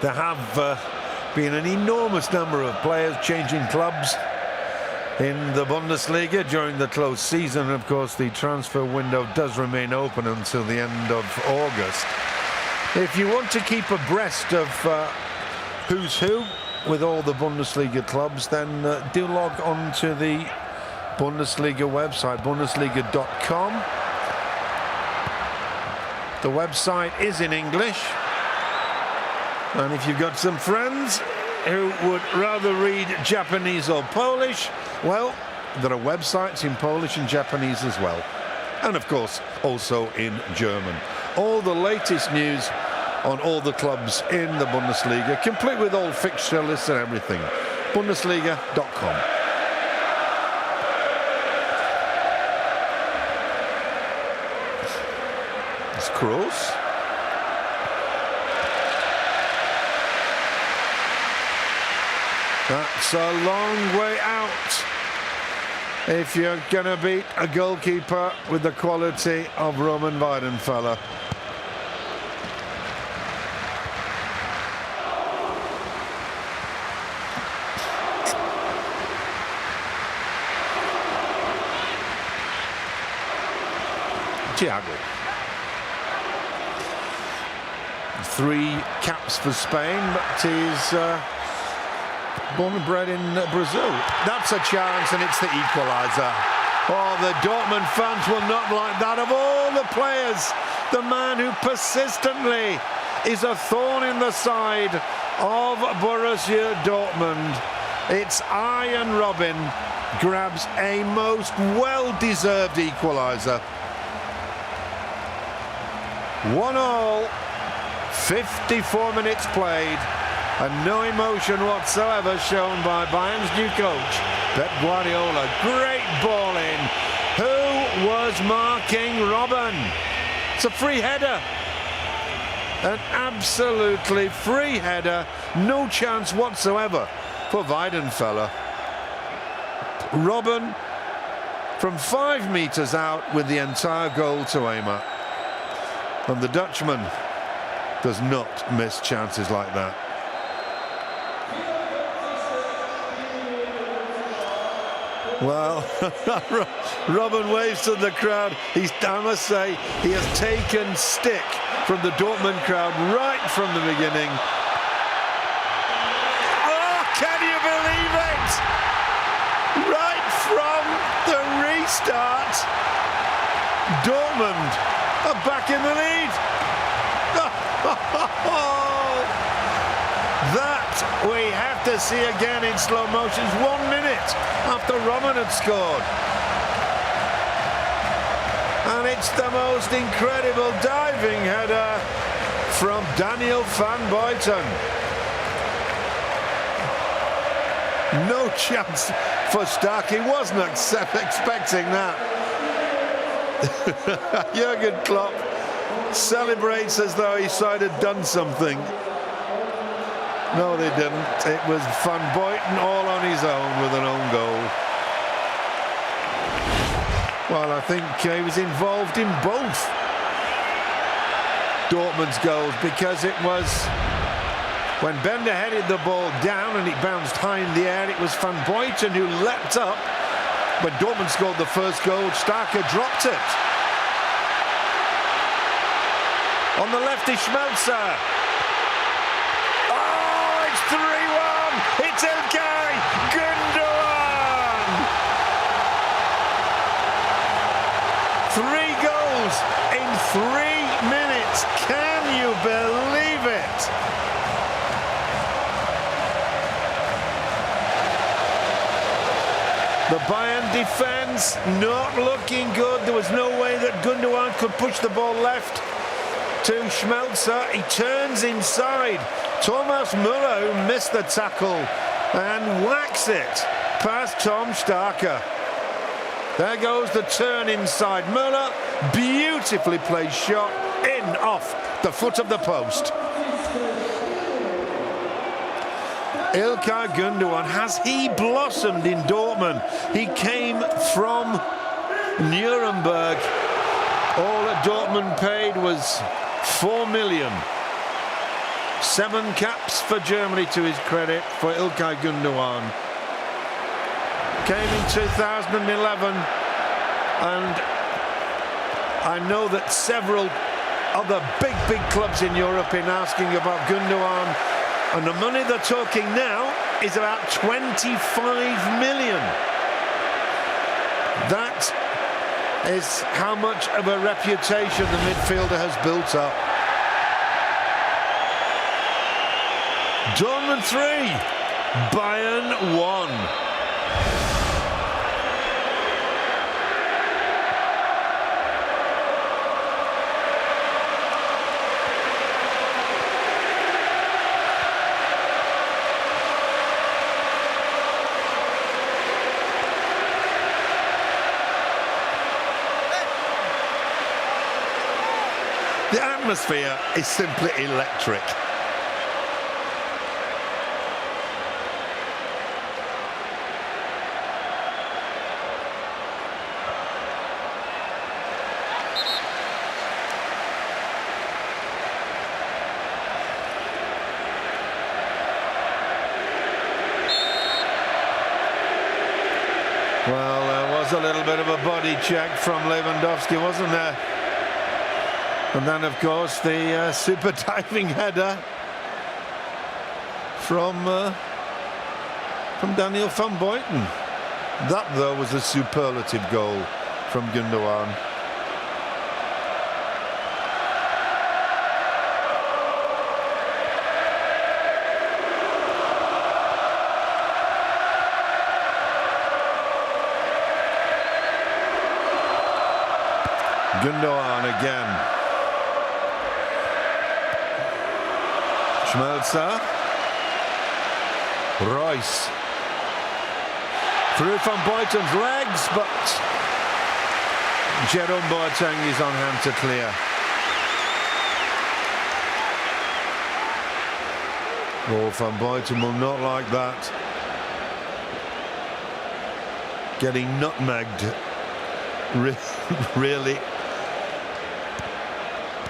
There have been an enormous number of players changing clubs in the Bundesliga during the close season. Of course, the transfer window does remain open until the end of August. If you want to keep abreast of who's who with all the Bundesliga clubs, then do log on to the Bundesliga website, Bundesliga.com. The website is in English, and if you've got some friends who would rather read Japanese or Polish, well, there are websites in Polish and Japanese as well. And of course, also in German. All the latest news on all the clubs in the Bundesliga, complete with all fixture lists and everything. Bundesliga.com. It's Kroos. That's a long way out if you're going to beat a goalkeeper with the quality of Roman Weidenfeller. Thiago. 3 caps for Spain, but he's born and bred in Brazil. That's a chance, and it's the equaliser. Oh, the Dortmund fans will not like that. Of all the players, the man who persistently is a thorn in the side of Borussia Dortmund. It's Ian Robin grabs a most well-deserved equaliser. 1-1, 54 minutes played, and no emotion whatsoever shown by Bayern's new coach, Pep Guardiola, great ball in. Who was marking Robben? It's a free header. An absolutely free header. No chance whatsoever for Weidenfeller. Robben from 5 meters out with the entire goal to aim at. And the Dutchman does not miss chances like that. Well, Robben waves to the crowd. I must say, he has taken stick from the Dortmund crowd right from the beginning. Oh, can you believe it? Right from the restart, Dortmund are back in the lead. That we have to see again in slow motion. 1 minute after Robben had scored. And it's the most incredible diving header from Daniel van Buiten. No chance for Stark. He wasn't expecting that. Jurgen Klopp celebrates as though his side had done something. No, they didn't. It was Van Buiten all on his own with an own goal. Well, I think he was involved in both Dortmund's goals, because it was when Bender headed the ball down and it bounced high in the air, it was Van Buiten who leapt up. When Dortmund scored the first goal, Starker dropped it. On the left is Schmelzer. Oh, it's 3-1. It's Ilkay Gundogan. 3 goals in 3 minutes. Can you believe it? The Bayern defense not looking good. There was no way that Gundogan could push the ball left to Schmelzer. He turns inside. Thomas Müller, who missed the tackle, and whacks it past Tom Starker. There goes the turn inside. Müller, beautifully placed shot in off the foot of the post. Ilkay Gundogan, has he blossomed in Dortmund? He came from Nuremberg. All that Dortmund paid was 4 million. 7 caps for Germany to his credit for Ilkay Gundogan. Came in 2011, and I know that several other big clubs in Europe are asking about Gundogan. And the money they're talking now is about 25 million. That is how much of a reputation the midfielder has built up. Dortmund 3, Bayern 1. The atmosphere is simply electric. Well, there was a little bit of a body check from Lewandowski, wasn't there? And then, of course, the super diving header from Daniel van Buiten. That, though, was a superlative goal from Gundogan. Gundogan again. Schmelzer. Royce. Through from Boyton's legs, but Jerome Boateng is on hand to clear. Oh, Van Boyton will not like that. Getting nutmegged really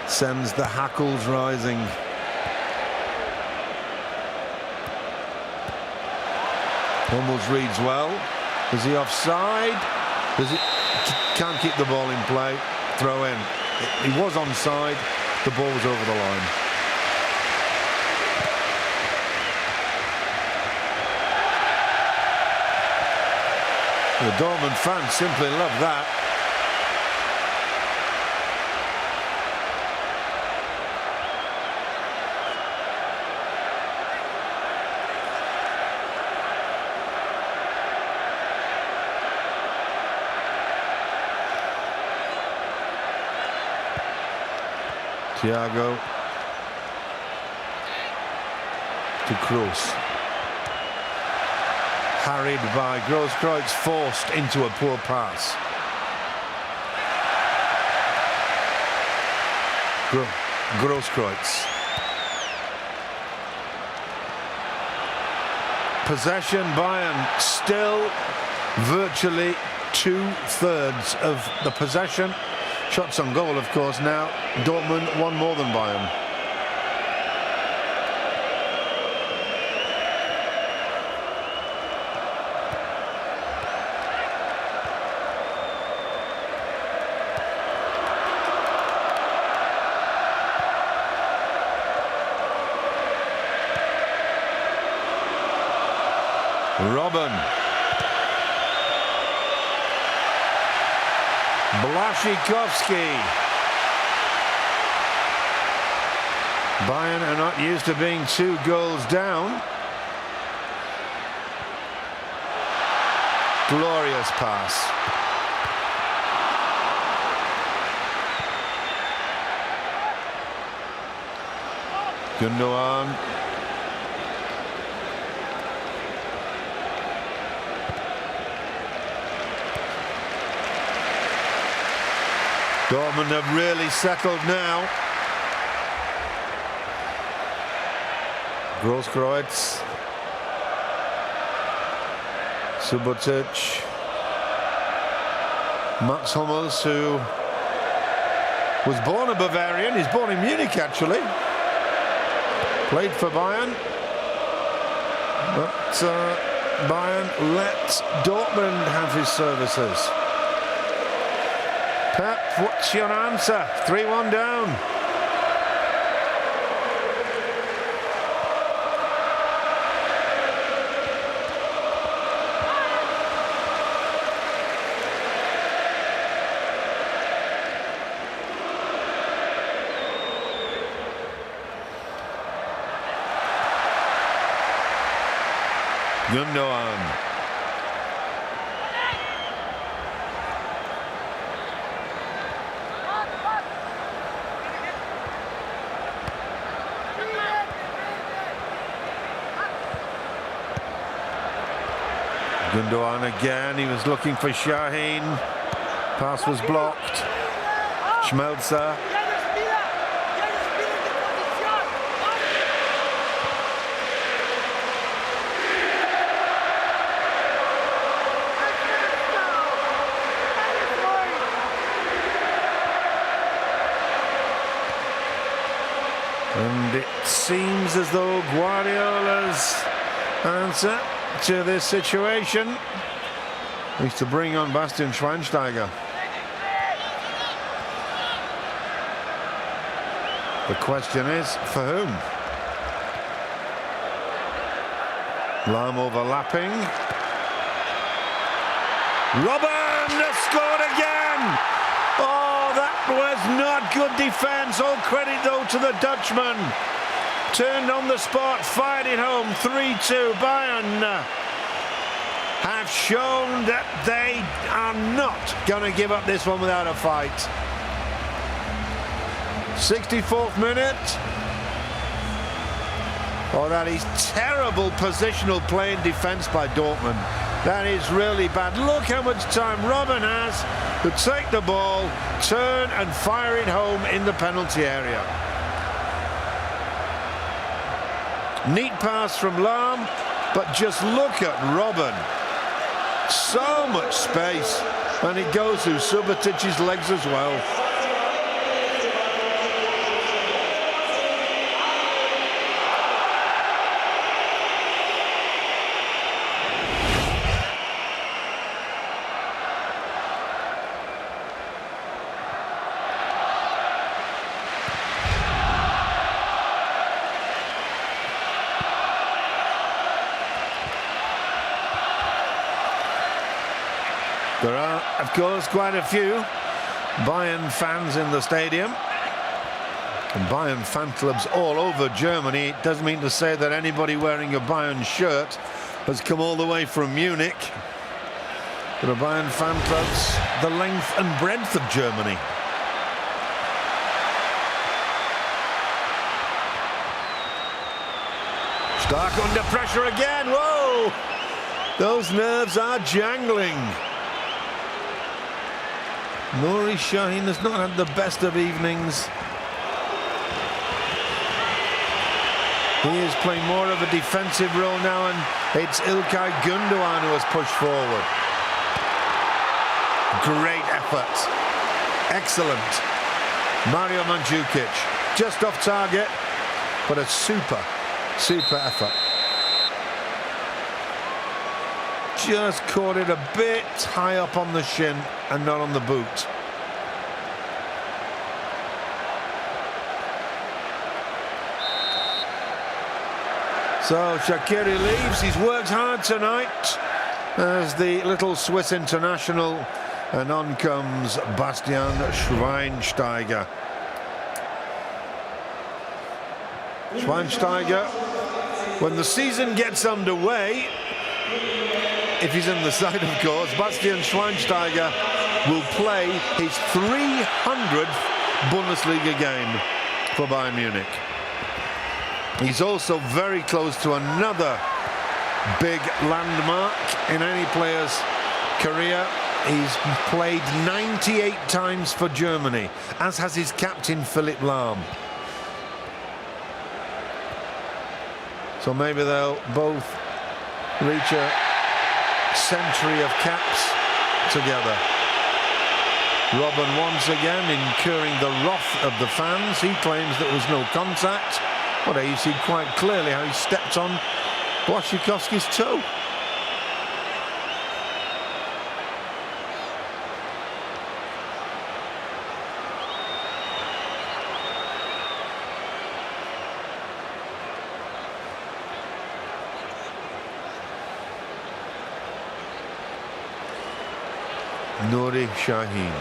sends the hackles rising. Hummels reads well. Is he offside? Can't keep the ball in play. Throw in. He was onside. The ball was over the line. The Dortmund fans simply love that. Thiago to Kroos. Harried by Grosskreutz, forced into a poor pass. Grosskreutz. Possession, Bayern still virtually 2/3 of the possession. Shots on goal, of course, now Dortmund one more than Bayern. Robben. Błaszczykowski. Bayern are not used to being 2 goals down. Glorious pass. Gundogan. Dortmund have really settled now. Grosskreutz. Subotic. Mats Hummels, who was born a Bavarian. He's born in Munich, actually. Played for Bayern. But Bayern let Dortmund have his services. Pep, what's your answer? 3-1 down. Gundogan. Gundogan again, he was looking for Şahin. Pass was blocked. Schmelzer. And it seems as though Guardiola's answer to this situation is to bring on Bastian Schweinsteiger. The question is, for whom? Lahm overlapping. Robben scored again! Oh, that was not good defence. All credit, though, to the Dutchman. Turned on the spot, fired it home, 3-2. Bayern have shown that they are not going to give up this one without a fight. 64th minute. Oh, that is terrible positional play in defence by Dortmund. That is really bad. Look how much time Robben has to take the ball, turn and fire it home in the penalty area. Neat pass from Lahm, but just look at Robben. So much space, and it goes through Subotic's legs as well. There are, of course, quite a few Bayern fans in the stadium. And Bayern fan clubs all over Germany. It doesn't mean to say that anybody wearing a Bayern shirt has come all the way from Munich. There are Bayern fan clubs the length and breadth of Germany. Stark under pressure again. Whoa! Those nerves are jangling. Nuri Sahin has not had the best of evenings. He is playing more of a defensive role now, and it's İlkay Gündoğan who has pushed forward. Great effort. Excellent. Mario Mandzukic just off target, but a super effort. Just caught it a bit high up on the shin and not on the boot. So Shaqiri leaves. He's worked hard tonight as the little Swiss international, and on comes Bastian Schweinsteiger. Schweinsteiger, when the season gets underway, if he's in the side, of course, Bastian Schweinsteiger will play his 300th Bundesliga game for Bayern Munich. He's also very close to another big landmark in any player's career. He's played 98 times for Germany, as has his captain Philipp Lahm. So maybe they'll both reach a century of caps together. Robben once again incurring the wrath of the fans. He claims there was no contact. Well, there you see quite clearly how he stepped on Błaszczykowski's toe. Nuri Sahin.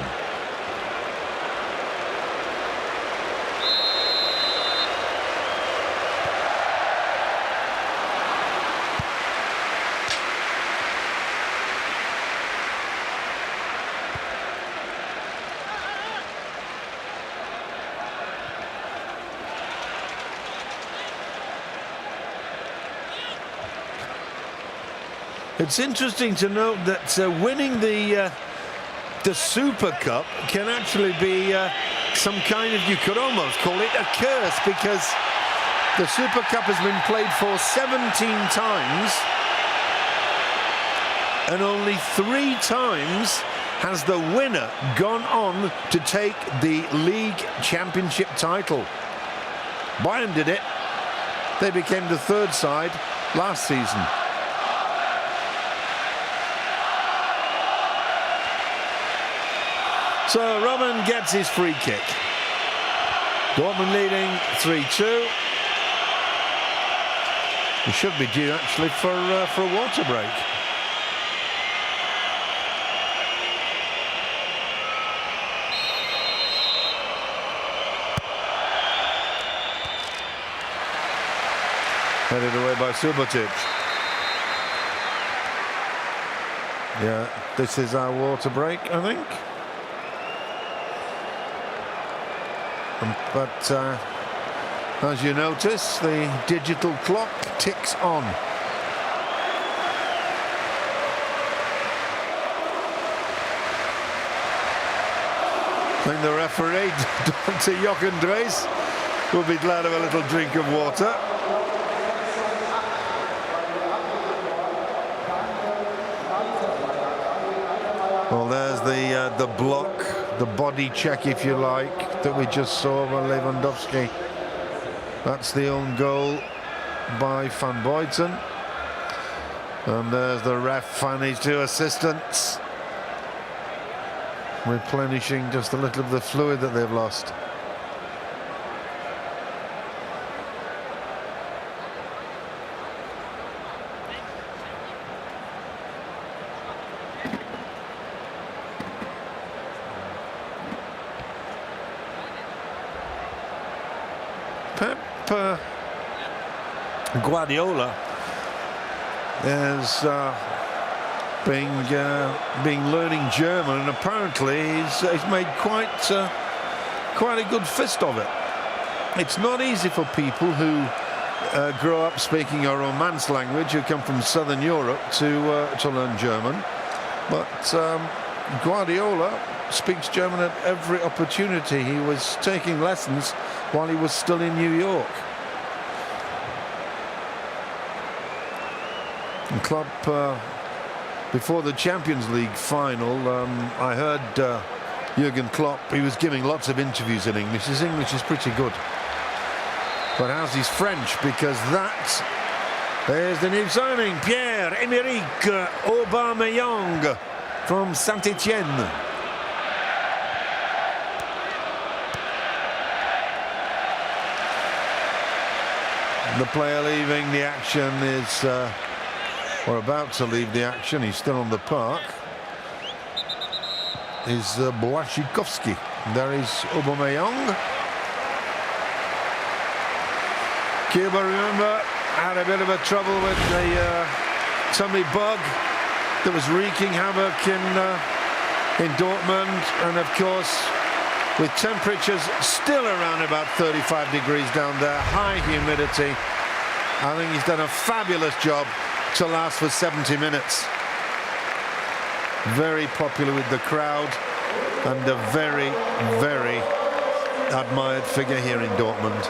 It's interesting to note that winning the Supercup can actually be some kind of, you could almost call it a curse, because the Supercup has been played for 17 times and only 3 times has the winner gone on to take the league championship title. Bayern did it. They became the 3rd side last season. So Robben gets his free kick. Dortmund leading 3-2. We should be due actually for a water break. Headed away by Subotic. Yeah, this is our water break, I think. But As you notice, the digital clock ticks on. I think the referee, Dr. Jochen Drees, will be glad of a little drink of water. Well, there's the block, the body check, if you like, that we just saw by Lewandowski. That's the own goal by Van Buiten. And there's the ref and his two assistants, replenishing just a little of the fluid that they've lost. Pep Guardiola is being learning German, and apparently he's made quite a good fist of it. It's not easy for people who grow up speaking a Romance language, who come from Southern Europe, to learn German. But Guardiola speaks German at every opportunity. He was taking lessons while he was still in New York. And Klopp, before the Champions League final, I heard Jurgen Klopp, he was giving lots of interviews in English. His English is pretty good. But how's his French? Because there's the new signing, Pierre-Emerick Aubameyang from Saint-Etienne. The player leaving the action is, or about to leave the action, he's still on the park, is Błaszczykowski. There is Aubameyang. Cuba, remember, had a bit of a trouble with the tummy bug that was wreaking havoc in Dortmund, and of course with temperatures still around about 35 degrees down there, high humidity, I think he's done a fabulous job to last for 70 minutes. Very popular with the crowd and a very, very admired figure here in Dortmund.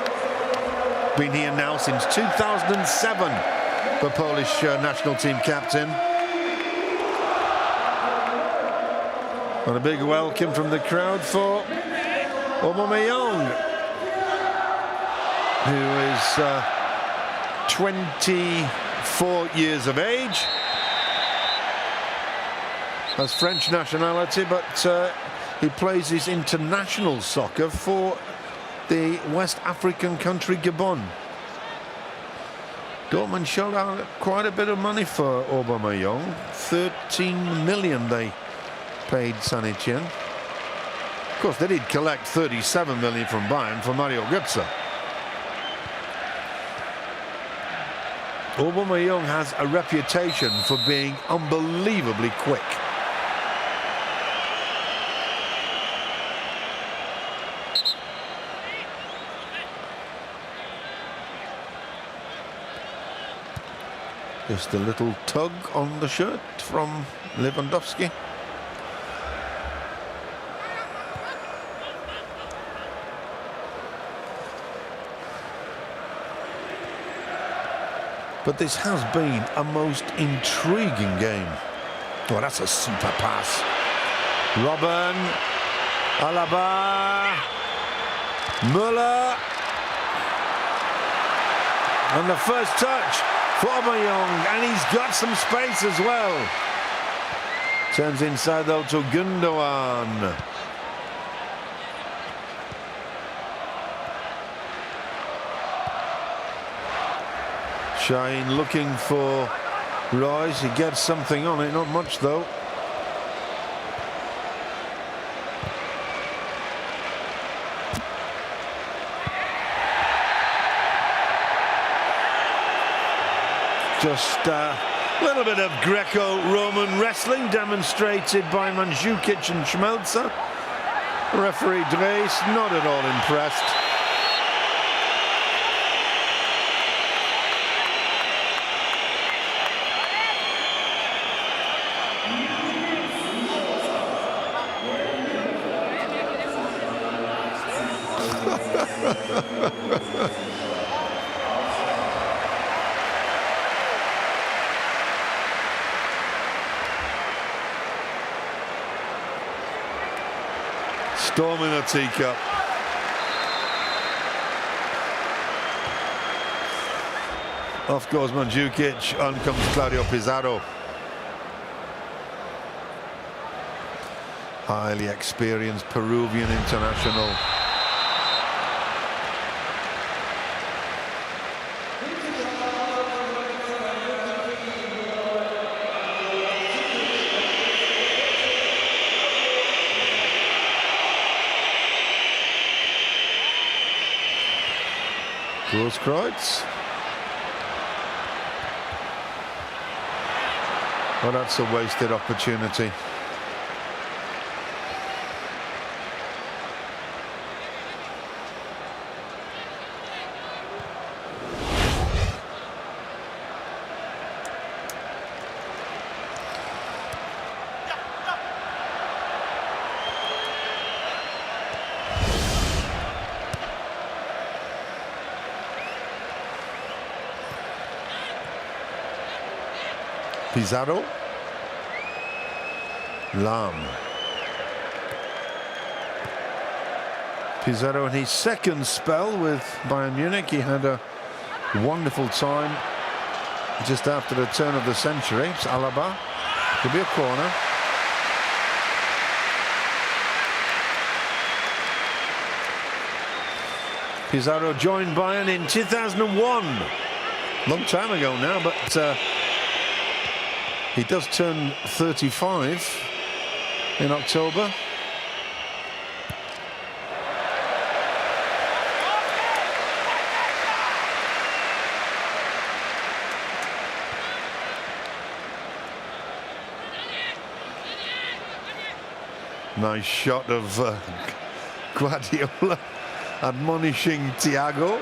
Been here now since 2007, the Polish national team captain. And a big welcome from the crowd for Aubameyang, who is 24 years of age, has French nationality, but he plays his international soccer for the West African country Gabon. Dortmund shelled out quite a bit of money for Aubameyang. 13 million they paid Saint-Etienne. Of course, they did collect 37 million from Bayern for Mario Götze. Aubameyang has a reputation for being unbelievably quick. Just a little tug on the shirt from Lewandowski. But this has been a most intriguing game. Oh, that's a super pass. Robben, Alaba, Müller, and the first touch for Aubameyang, and he's got some space as well. Turns inside though to Gundogan. Shine looking for Royce. He gets something on it, not much though. Just a little bit of Greco-Roman wrestling demonstrated by Mandzukic and Schmelzer. Referee Drees not at all impressed. Storm in a teacup. Off goes Mandzukic, on comes Claudio Pizarro. Highly experienced Peruvian international. Großkreuz. Well, that's a wasted opportunity. Pizarro. Lam. Pizarro in his second spell with Bayern Munich. He had a wonderful time just after the turn of the century. It's Alaba. Could be a corner. Pizarro joined Bayern in 2001. Long time ago now, but he does turn 35 in October. Nice shot of Guardiola admonishing Thiago.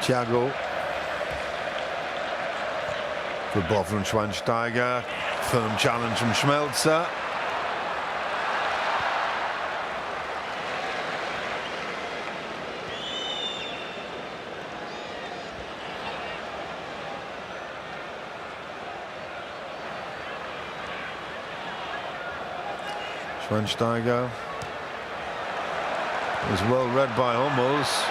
Thiago. Good ball from Schweinsteiger. Firm challenge from Schmelzer. Schweinsteiger was well read by Hummels.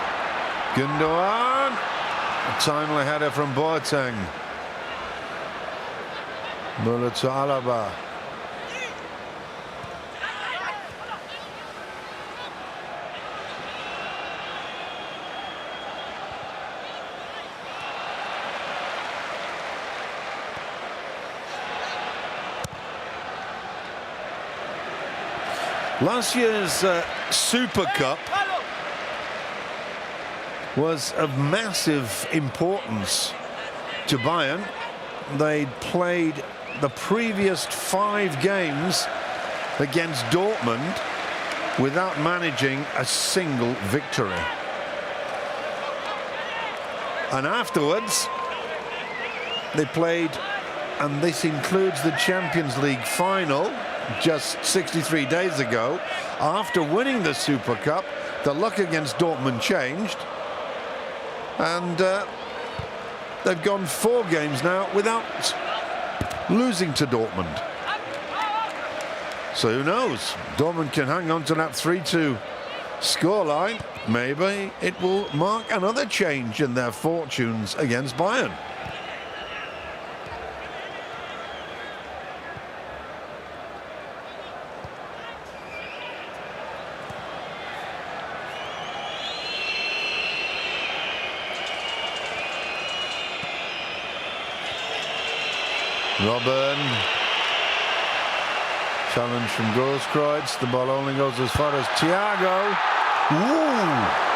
Gundogan, a timely header from Boateng. Müller to Alaba. Last year's Super Cup was of massive importance to Bayern. They'd played the previous 5 games against Dortmund without managing a single victory. And afterwards, they played, and this includes the Champions League final just 63 days ago. After winning the Super Cup, the luck against Dortmund changed. And they've gone 4 games now without losing to Dortmund. So who knows? Dortmund can hang on to that 3-2 scoreline. Maybe it will mark another change in their fortunes against Bayern. Robben. Challenge from Grosskreutz. The ball only goes as far as Thiago. Ooh!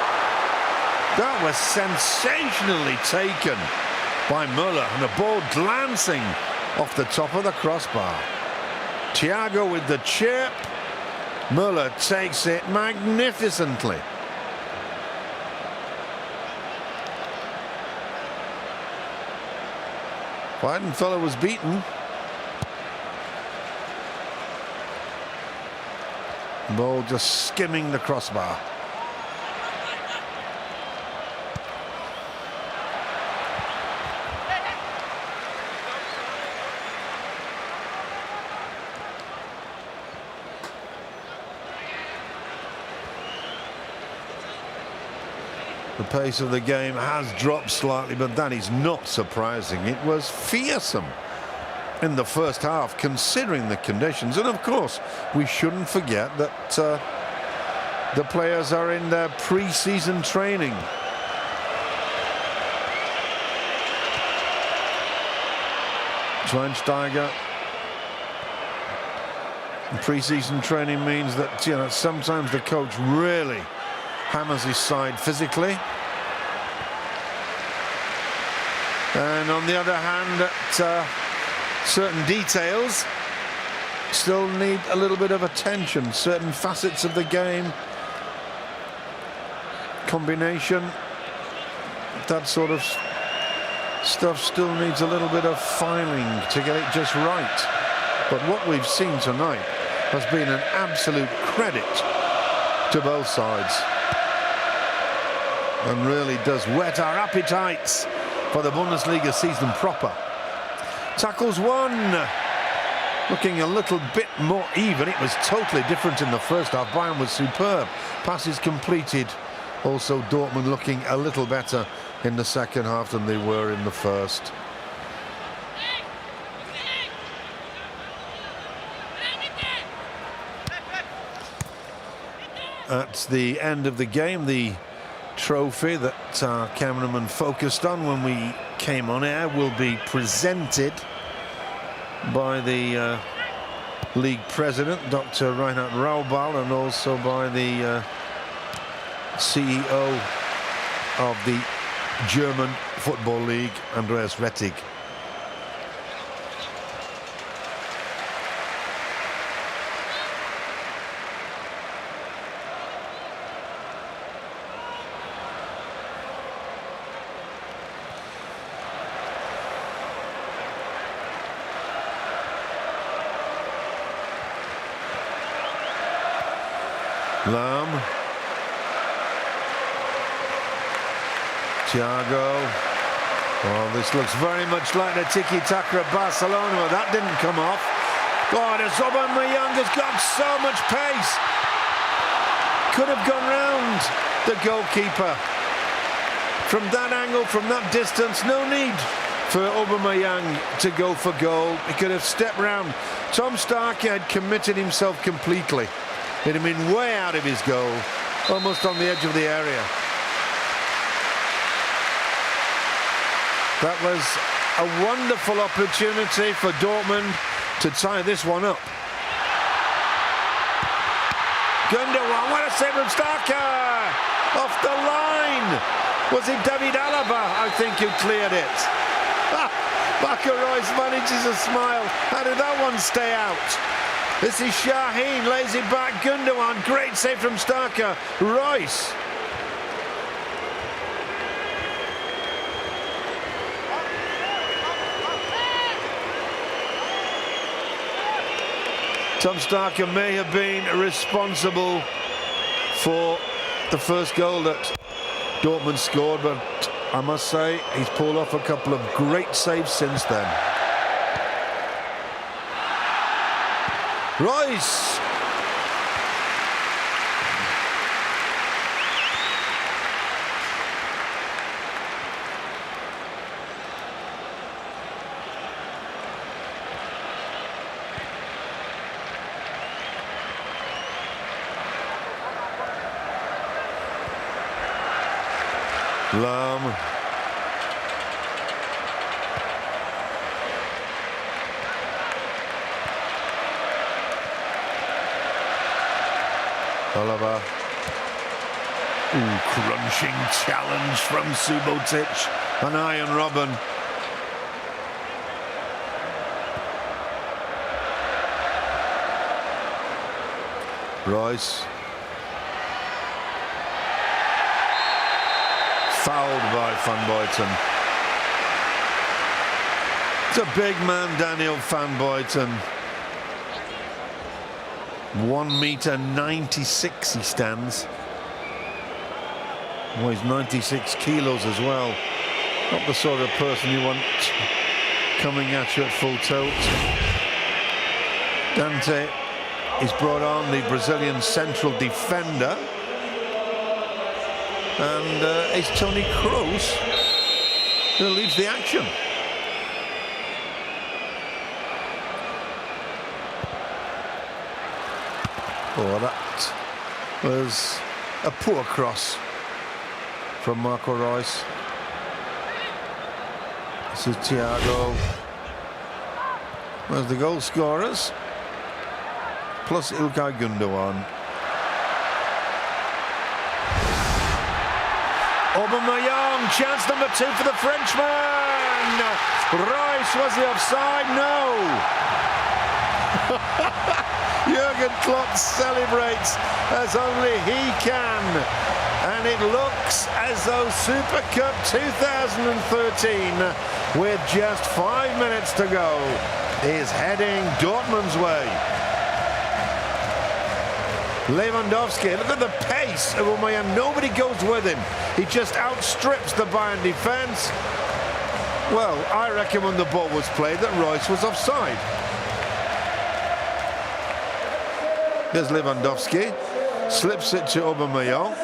That was sensationally taken by Müller, and the ball glancing off the top of the crossbar. Thiago with the chip. Müller takes it magnificently. Weidenfeller was beaten. Ball just skimming the crossbar. The pace of the game has dropped slightly, but that is not surprising. It was fearsome in the first half, considering the conditions. And of course, we shouldn't forget that the players are in their pre-season training. Schweinsteiger. Pre-season training means that, you know, sometimes the coach really hammers his side physically, and on the other hand, certain details still need a little bit of attention. Certain facets of the game, combination, that sort of stuff still needs a little bit of filing to get it just right. But what we've seen tonight has been an absolute credit to both sides, and really does whet our appetites for the Bundesliga season proper. Tackles won, looking a little bit more even. It was totally different in the first half. Bayern was superb. Passes completed. Also Dortmund looking a little better in the second half than they were in the first. At the end of the game, the trophy that our cameraman focused on when we came on air will be presented by the league president, Dr. Reinhard Raubal, and also by the CEO of the German Football League, Andreas Rettig. Lahm. Thiago. Oh, this looks very much like the tiki-taka of Barcelona, but that didn't come off. God, Aubameyang has got so much pace. Could have gone round the goalkeeper. From that angle, from that distance, no need for Aubameyang to go for goal. He could have stepped round. Tom Starker had committed himself completely. He'd have been way out of his goal, almost on the edge of the area. That was a wonderful opportunity for Dortmund to tie this one up. Gundogan, what a save from Starker! Off the line! Was it David Alaba, I think, who cleared it? Marco Reus manages a smile. How did that one stay out? This is Shaheen, lays it back. Gundogan, great save from Starker. Reus. Tom Starker may have been responsible for the first goal that Dortmund scored, but I must say he's pulled off a couple of great saves since then. Reus. Lahm. Oliver. Ooh, crunching challenge from Subotic. An iron Robin. Royce. Fouled by Van Buiten. It's a big man, Daniel Van Buiten. 1 meter 96 he stands. Weighs 96 kilos as well. Not the sort of person you want coming at you at full tilt. Dante is brought on, the Brazilian central defender. And it's Toni Kroos who leads the action. Oh, that was a poor cross from Marco Reus. This is Thiago. There's the goal scorers, plus İlkay Gündoğan. Aubameyang, chance number 2 for the Frenchman. Reus, was he offside? No. Jurgen Klopp celebrates as only he can. And it looks as though Super Cup 2013, with just 5 minutes to go, is heading Dortmund's way. Lewandowski, look at the pace of Aubameyang. Nobody goes with him. He just outstrips the Bayern defence. Well, I reckon when the ball was played that Reus was offside. There's Lewandowski. Slips it to Aubameyang.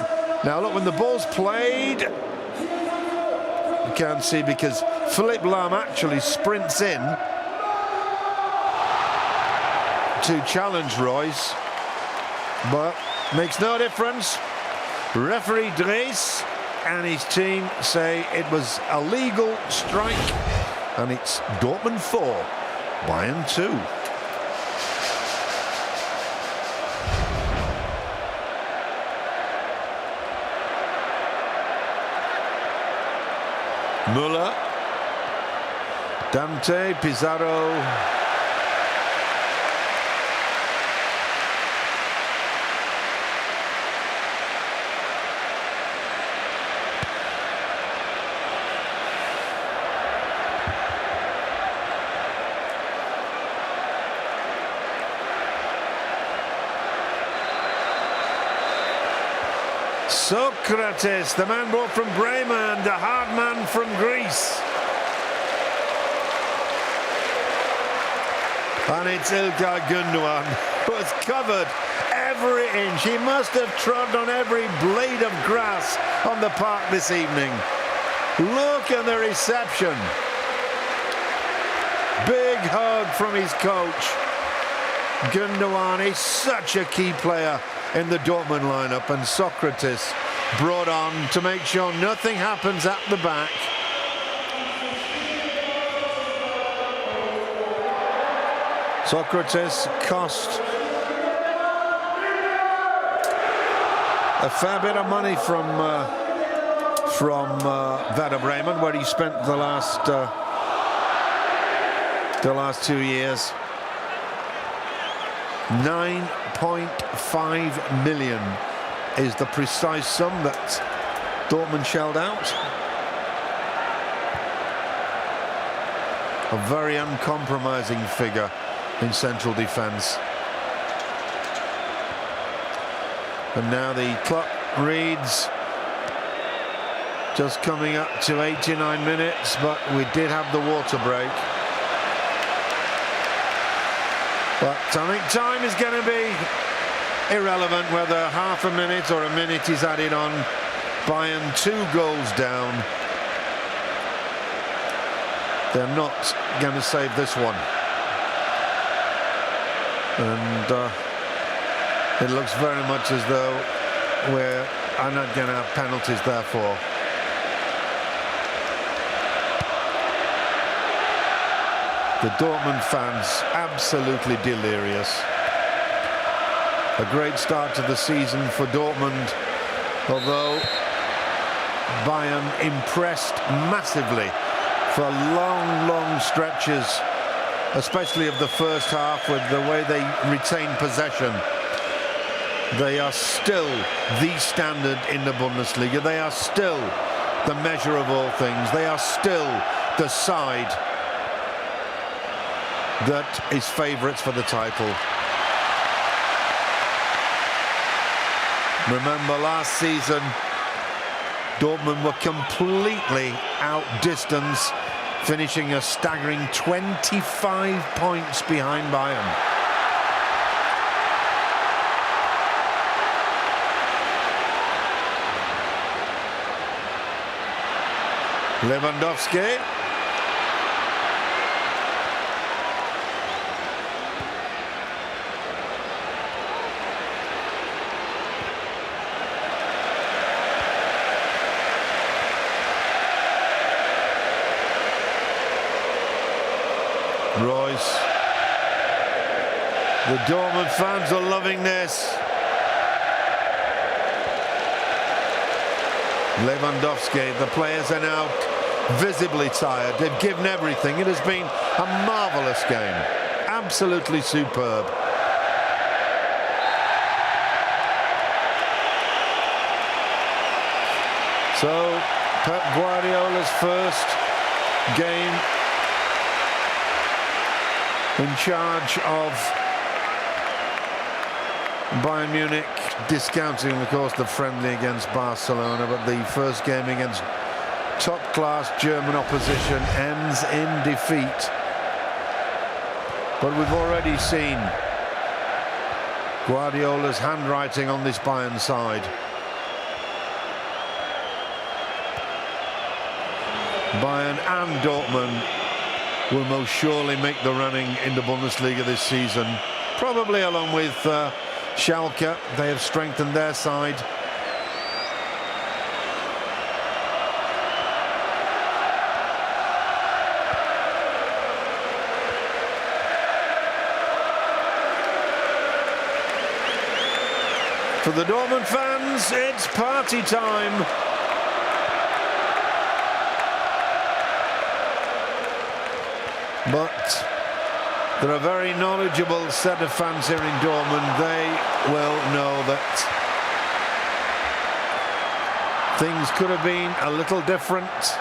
Now look, when the ball's played, you can't see because Philippe Lahm actually sprints in to challenge Reus. But makes no difference. Referee Dries and his team say it was a legal strike, and it's Dortmund 4, Bayern 2. Müller, Dante, Pizarro. Socrates, the man brought from Bremen, the hard man from Greece. And it's İlkay Gündoğan, who has covered every inch. He must have trod on every blade of grass on the park this evening. Look at the reception. Big hug from his coach. Gündoğan is such a key player in the Dortmund lineup, and Socrates brought on to make sure nothing happens at the back. Socrates cost a fair bit of money from Werder Bremen, where he spent the last 2 years. 9.5 million is the precise sum that Dortmund shelled out. A very uncompromising figure in central defence. And now the clock reads just coming up to 89 minutes, but we did have the water break. But I think time is going to be irrelevant whether half a minute or a minute is added on. Bayern 2 goals down. They're not going to save this one. And it looks very much as though we're not going to have penalties therefore. The Dortmund fans absolutely delirious. A great start to the season for Dortmund, although Bayern impressed massively for long stretches, especially of the first half, with the way they retained possession. They are still the standard in the Bundesliga. They are still the measure of all things. They are still the side that is favourites for the title. Remember last season, Dortmund were completely outdistanced, finishing a staggering 25 points behind Bayern. Lewandowski. Royce. The Dortmund fans are loving this. Lewandowski. The players are now visibly tired. They've given everything. It has been a marvellous game. Absolutely superb. So, Pep Guardiola's first game in charge of Bayern Munich, discounting, of course, the friendly against Barcelona, but the first game against top-class German opposition ends in defeat. But we've already seen Guardiola's handwriting on this Bayern side. Bayern and Dortmund will most surely make the running in the Bundesliga this season, probably along with Schalke. They have strengthened their side. For the Dortmund fans, it's party time. But they're a very knowledgeable set of fans here in Dortmund. They will know that things could have been a little different.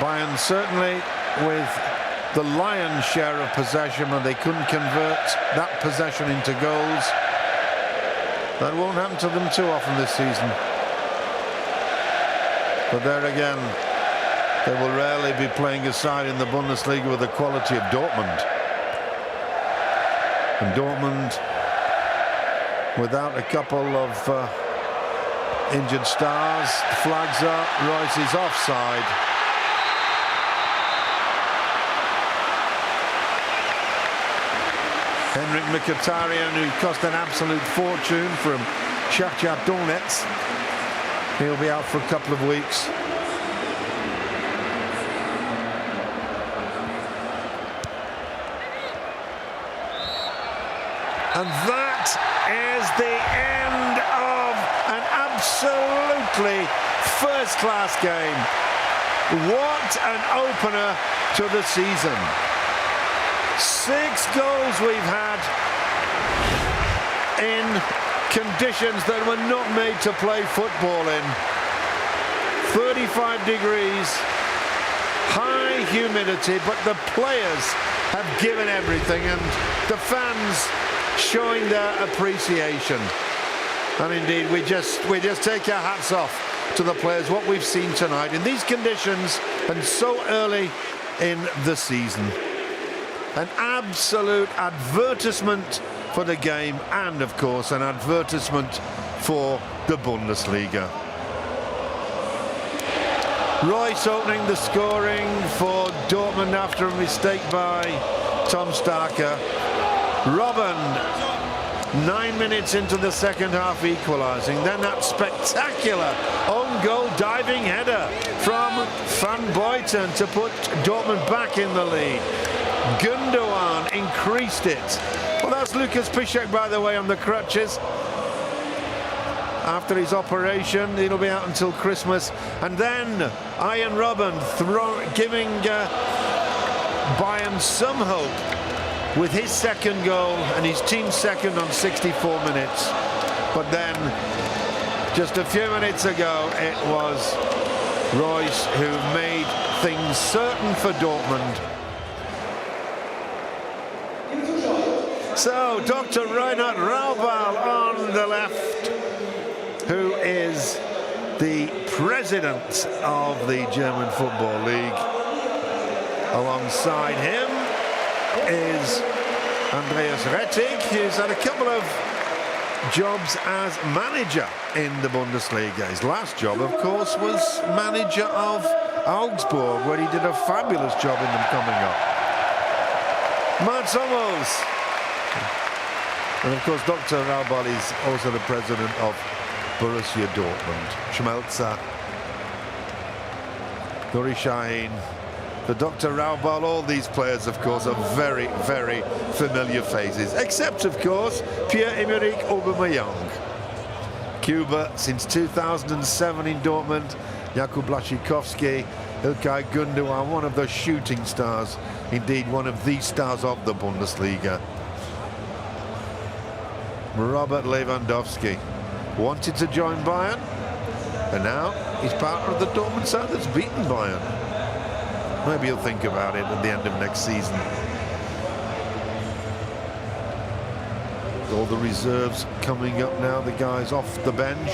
Bayern certainly with the lion's share of possession, and they couldn't convert that possession into goals. That won't happen to them too often this season. But there again, they will rarely be playing a side in the Bundesliga with the quality of Dortmund. And Dortmund, without a couple of injured stars, flags up, Royce is offside. Henrik Mkhitaryan, who cost an absolute fortune from Shakhtar Donetsk, he'll be out for a couple of weeks. And that is the end of an absolutely first-class game. What an opener to the season. 6 goals we've had in conditions that were not made to play football in. 35 degrees, high humidity, but the players have given everything, and the fans showing their appreciation. And indeed, we just take our hats off to the players, what we've seen tonight in these conditions and so early in the season. An absolute advertisement for the game, and of course an advertisement for the Bundesliga. Royce opening the scoring for Dortmund after a mistake by Tom Starker. Robben, 9 minutes into the second half, equalising. Then that spectacular own goal diving header from Van Buiten to put Dortmund back in the lead. Gundogan increased it. Well, that's Lucas Piszczek, by the way, on the crutches. After his operation, he'll be out until Christmas. And then Arjen Robben giving Bayern some hope with his second goal and his team's second on 64 minutes. But then, just a few minutes ago, it was Royce who made things certain for Dortmund. So, Dr. Reinhard Raubal on the left, who is the president of the German Football League. Alongside him is Andreas Rettig, who's had a couple of jobs as manager in the Bundesliga. His last job, of course, was manager of Augsburg, where he did a fabulous job in them coming up. Mats Hummels. And of course, Dr. Raubal is also the president of Borussia Dortmund. Schmelzer, Nuri Sahin, the Dr. Raubal, all these players, of course, are very, very familiar faces. Except, of course, Pierre-Emerick Aubameyang. Cuba since 2007 in Dortmund. Jakub Błaszczykowski, Ilkay Gundogan, one of the shooting stars. Indeed, one of the stars of the Bundesliga. Robert Lewandowski wanted to join Bayern, and now he's part of the Dortmund side that's beaten Bayern. Maybe he'll think about it at the end of next season. All the reserves coming up now, the guys off the bench.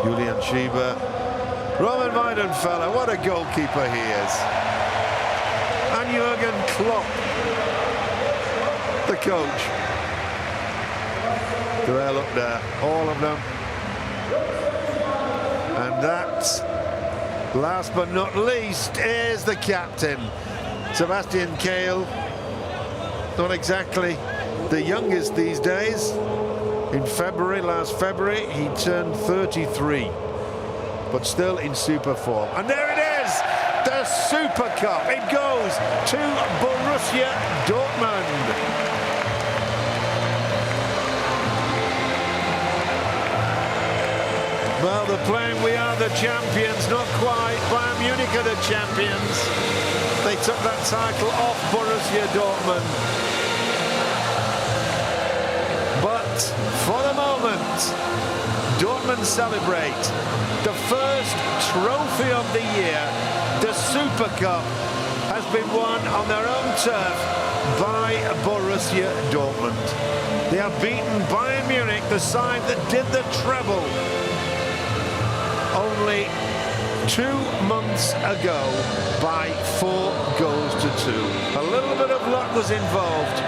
Julian Schieber. Roman Weidenfeller, what a goalkeeper he is. And Jurgen Klopp, the coach. They're up there, all of them. And that, last but not least, is the captain, Sebastian Kehl. Not exactly the youngest these days. In February, last February, he turned 33, but still in super form. And there it is, the Super Cup. It goes to Borussia Dortmund. Well, they're playing "We Are the Champions," not quite. Bayern Munich are the champions. They took that title off Borussia Dortmund. But for the moment, Dortmund celebrate the first trophy of the year. The Super Cup has been won on their own turf by Borussia Dortmund. They have beaten Bayern Munich, the side that did the treble only 2 months ago, by 4 goals to 2. A little bit of luck was involved,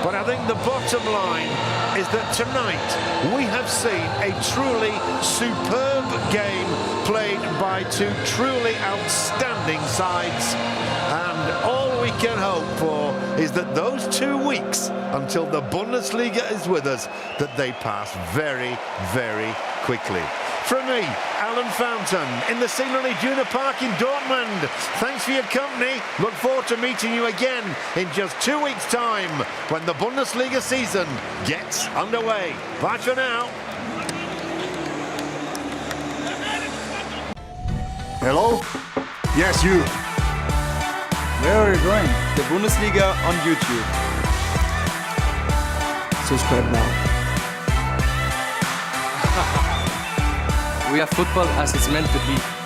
but I think the bottom line is that tonight we have seen a truly superb game played by 2 truly outstanding sides, and all we can hope for is that those 2 weeks until the Bundesliga is with us, that they pass very, very quickly. From me, Alan Fountain, in the Signal Iduna Park in Dortmund. Thanks for your company. Look forward to meeting you again in just 2 weeks' time when the Bundesliga season gets underway. Bye for now. Hello? Yes, you. Where are you going? The Bundesliga on YouTube. Subscribe now. We are football as it's meant to be.